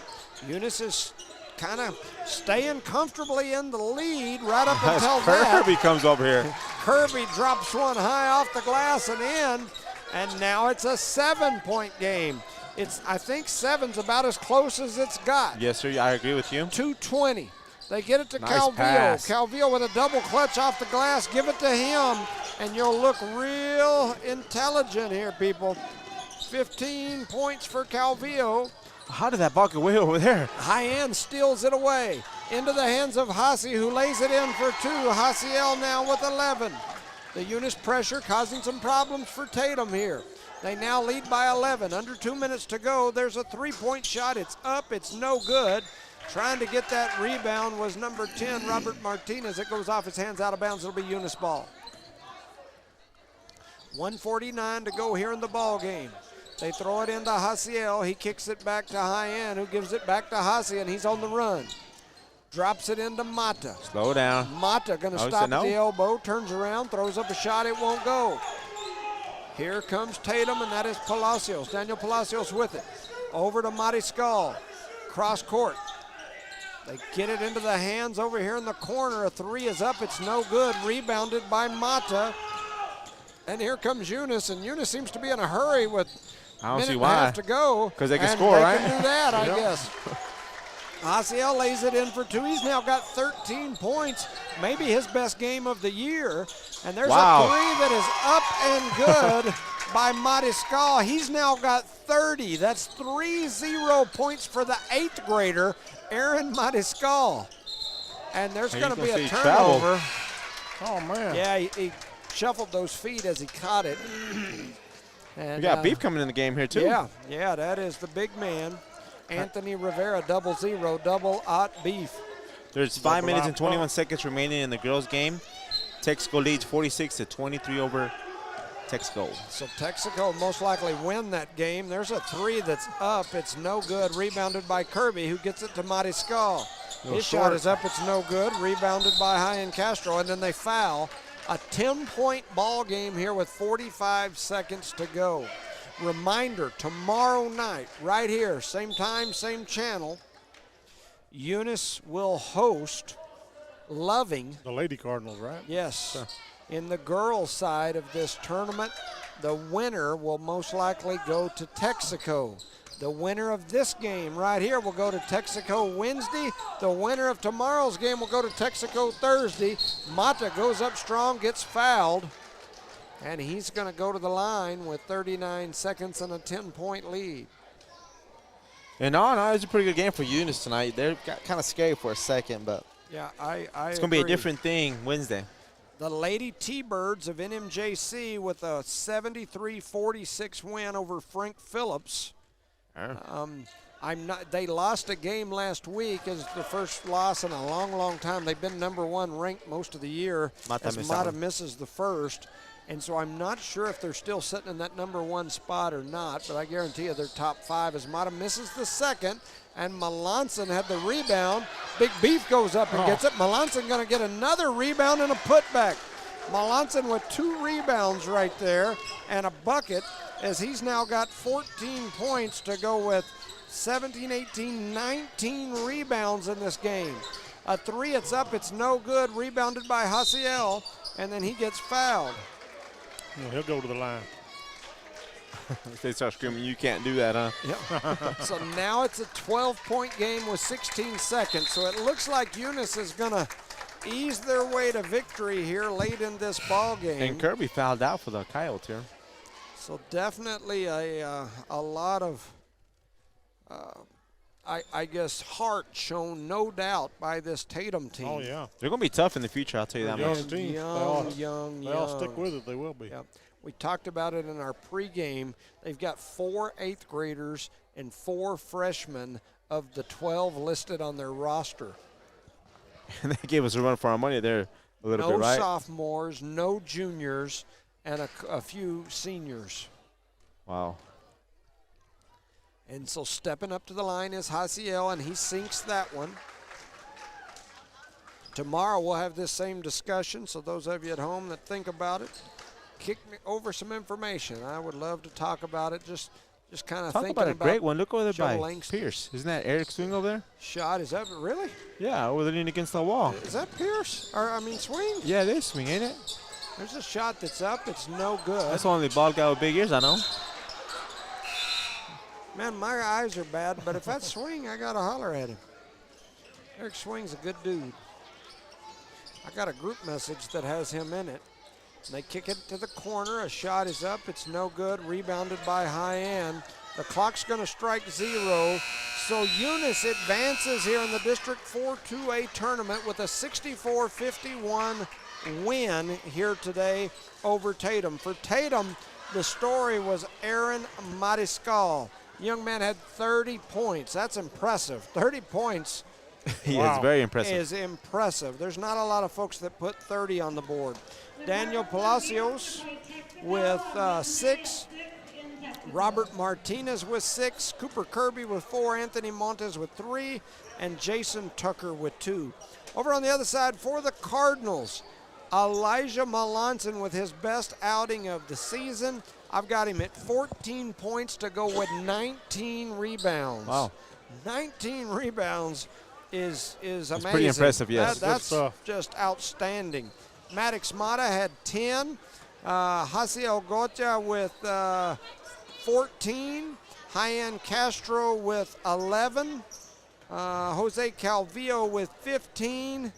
Eunice is kind of staying comfortably in the lead right up until that. Kirby comes over here. Kirby drops one high off the glass and in, and now it's a 7-point game. I think 7's about as close as it's got. Yes, sir, I agree with you. 2:20. They get it to Nice Calvillo. pass. Calvillo with a double clutch off the glass. Give it to him, and you'll look real intelligent here, people. 15 points for Calvillo. How did that ball get way over there? High end steals it away into the hands of Hassi, who lays it in for 2. Hassiel now with 11. The Eunice pressure causing some problems for Tatum here. They now lead by 11. Under 2 minutes to go. There's a 3-point shot. It's up. It's no good. Trying to get that rebound was number 10, Robert Martinez. It goes off his hands, out of bounds. It'll be Eunice ball. 1:49 to go here in the ball game. They throw it into Hassiel. He kicks it back to High-End, who gives it back to Hassi, and he's on the run. Drops it into Mata. Slow down. Mata going to stop at the elbow, turns around, throws up a shot. It won't go. Here comes Tatum, and that is Palacios. Daniel Palacios with it. Over to Mariscal. Cross court. They get it into the hands over here in the corner. A 3 is up. It's no good. Rebounded by Mata. And here comes Eunice, and Eunice seems to be in a hurry with I don't minute see and a why. half to go. Because they can and score, they right? can do that, I Yep. guess. Hassiel lays it in for 2. He's now got 13 points, maybe his best game of the year. And there's Wow. a 3 that is up and good by Mariscal. He's now got 30. That's 3-0 points for the 8th grader, Aaron Mariscal. And there's Hey, going to you be gonna a see travel. turnover. Oh, man. Yeah, he shuffled those feet as he caught it. And, We got beef coming in the game here, too. Yeah, that is the big man. Anthony Rivera, 0-0, double aught beef. There's 5 Double minutes out and 21 ball. seconds remaining in the girls' game. Texaco leads 46-23 over Texaco. So Texaco most likely win that game. There's a 3 that's up. It's no good. Rebounded by Kirby, who gets it to Mariscal. His shot is up. It's no good. Rebounded by High-End Castro, and then they foul. A 10-point ball game here with 45 seconds to go. Reminder, tomorrow night, right here, same time, same channel, Eunice will host Loving. The Lady Cardinals, right? Yes. In the girls' side of this tournament, the winner will most likely go to Texaco. The winner of this game right here will go to Texaco Wednesday. The winner of tomorrow's game will go to Texaco Thursday. Mata goes up strong, gets fouled, and he's going to go to the line with 39 seconds and a 10-point lead. And no, it was a pretty good game for Eunice tonight. They got kind of scary for a second, but Yeah, I it's going to be a agree. different thing Wednesday. The Lady T-Birds of NMJC with a 73-46 win over Frank Phillips. I They lost a game last week as the first loss in a long, long time. They've been number 1 ranked most of the year as Mata misses the first. And so I'm not sure if they're still sitting in that number 1 spot or not, but I guarantee you they're top 5 as Mata misses the second. And Melanson had the rebound. Big Beef goes up and gets it. Melanson going to get another rebound and a putback. Melanson with 2 rebounds right there and a bucket, as he's now got 14 points to go with 17, 18, 19 rebounds in this game. A 3, it's up, it's no good. Rebounded by Hasiel, and then he gets fouled. Yeah, he'll go to the line. They start screaming, you can't do that, huh? Yep. So now it's a 12-point game with 16 seconds. So it looks like Eunice is going to ease their way to victory here late in this ball game. And Kirby fouled out for the Coyotes here. So definitely a lot of, I guess, heart shown, no doubt, by this Tatum team. Oh, yeah. They're going to be tough in the future, I'll tell you that much. Young team. Young. They all stick with it. They will be. Yep. We talked about it in our pregame. They've got 4 8th graders and 4 freshmen of the 12 listed on their roster. And they gave us a run for our money there a little bit, right? No sophomores, no juniors, and a few seniors. Wow. And so stepping up to the line is Hasiel, and he sinks that one. Tomorrow we'll have this same discussion, so those of you at home that think about it, kick me over some information. I would love to talk about it, just kind of thinking about it. Talk about a great one. Look over there Joe by Langston. Pierce. Isn't that Eric's swing over there? Shot, is that really? Yeah, over there leaning against the wall. Is that Pierce? Swing? Yeah, it is swing, ain't it? There's a shot that's up. It's no good. That's the only bald guy with big ears I know. Man, my eyes are bad, but if that's swing, I got to holler at him. Eric Swing's a good dude. I got a group message that has him in it. They kick it to the corner. A shot is up. It's no good. Rebounded by High End. The clock's going to strike 0. So Eunice advances here in the District 4-2A tournament with a 64-51 win here today over Tatum. For Tatum, the story was Aaron Mariscal. Young man had 30 points. That's impressive. 30 points. Yeah, it's very impressive. Is impressive. There's not a lot of folks that put 30 on the board. Daniel Palacios with 6. Robert Martinez with 6. Cooper Kirby with 4. Anthony Montes with 3. And Jason Tucker with 2. Over on the other side for the Cardinals, Elijah Melanson with his best outing of the season. I've got him at 14 points to go with 19 rebounds. Wow. 19 rebounds is amazing. It's pretty impressive, yes. That's just outstanding. Maddox Mata had 10. Hasiel Gotia with 14. Hyan Castro with 11. Jose Calvillo with 15.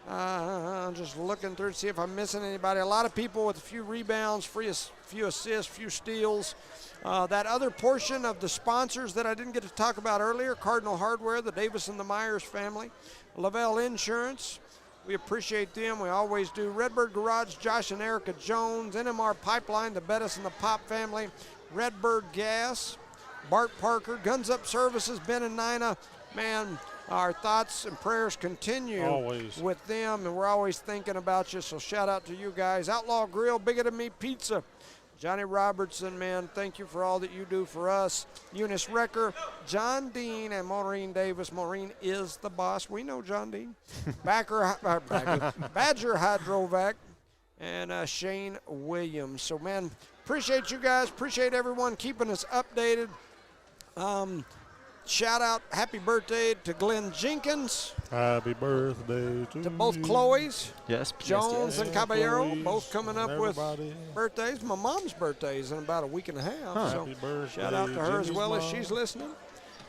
I'm just looking through to see if I'm missing anybody. A lot of people with a few rebounds, few assists, few steals. That other portion of the sponsors that I didn't get to talk about earlier, Cardinal Hardware, the Davis and the Myers family, Lavelle Insurance, we appreciate them. We always do. Redbird Garage, Josh and Erica Jones, NMR Pipeline, the Bettis and the Pop family, Redbird Gas, Bart Parker, Guns Up Services, Ben and Nina. Man, our thoughts and prayers continue with them, and we're always thinking about you, so shout out to you guys. Outlaw Grill, Bigger Than Me Pizza, Johnny Robertson, man, thank you for all that you do for us. Eunice Recker, John Dean, and Maureen Davis. Maureen is the boss. We know John Dean. Badger Hydrovac, and Shane Williams. So, man, appreciate you guys. Appreciate everyone keeping us updated. Shout out, happy birthday to Glenn Jenkins. Happy birthday to both Chloe's. Yes, Jones and Caballero, Chloe's, both coming up with everybody. birthdays. My mom's birthday is in about a week and a half. So Happy birthday, shout out to her as Jimmy's well as mom. she's listening.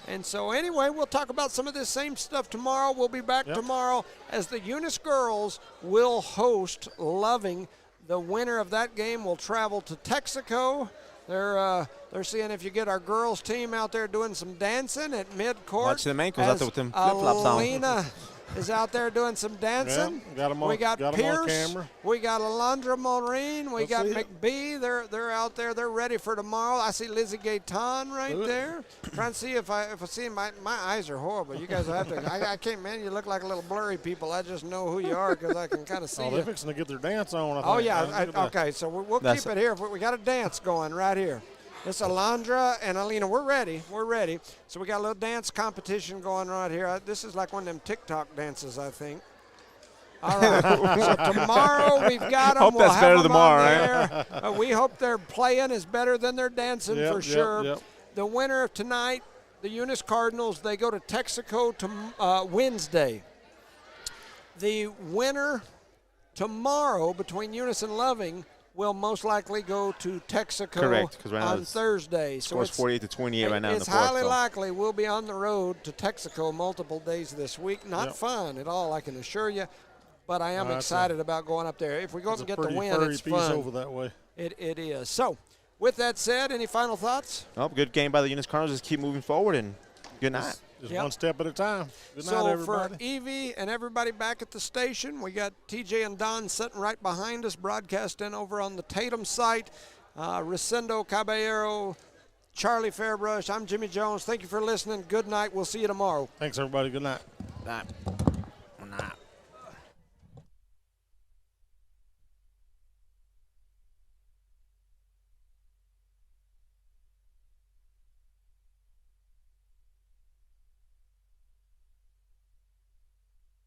And so anyway, we'll talk about some of this same stuff tomorrow. We'll be back tomorrow as the Eunice girls will host Loving. The winner of that game will travel to Texaco. They're seeing if you get our girls team out there doing some dancing at midcourt. Watch them ankles out there with them flip-flops on. is out there doing some dancing. Yeah, got 'em on, we got Pierce. on camera. We got Alondra Maureen. We Let's got see it. McBee. They're out there. They're ready for tomorrow. I see Lizzie Gaetan right there. Trying to see if I see my eyes are horrible. You guys will have to. I can't, man. You look like a little blurry people. I just know who you are because I can kind of see Oh, you. they're fixing to get their dance on. I Oh, think. yeah. Okay, so we'll keep it here. We got a dance going right here. It's Alondra and Alina. We're ready. We're ready. So we got a little dance competition going right here. This is like one of them TikTok dances, I think. All right. So tomorrow we've got them. Hope we'll that's have better them tomorrow, on right? there. We hope their playing is better than their dancing for sure. Yep. The winner of tonight, the Eunice Cardinals, they go to Texaco Wednesday. The winner tomorrow between Eunice and Loving will most likely go to Texaco Correct, 'cause right now on it's Thursday. So Scores 48-28 right now in the it's fourth. highly so. likely we'll be on the road to Texaco multiple days this week. Not fun at all, I can assure you, but I am excited about going up there. If we go up and get the win, it's fun. Over that way. It is. So, with that said, any final thoughts? Oh, good game by the Eunice Cardinals. Just keep moving forward and good night. Just one step at a time. Good night, So everybody. for Evie and everybody back at the station, we got TJ and Don sitting right behind us, broadcasting over on the Tatum site. Resendo Caballero, Charlie Fairbrush, I'm Jimmy Jones. Thank you for listening. Good night. We'll see you tomorrow. Thanks, everybody. Good night. Night.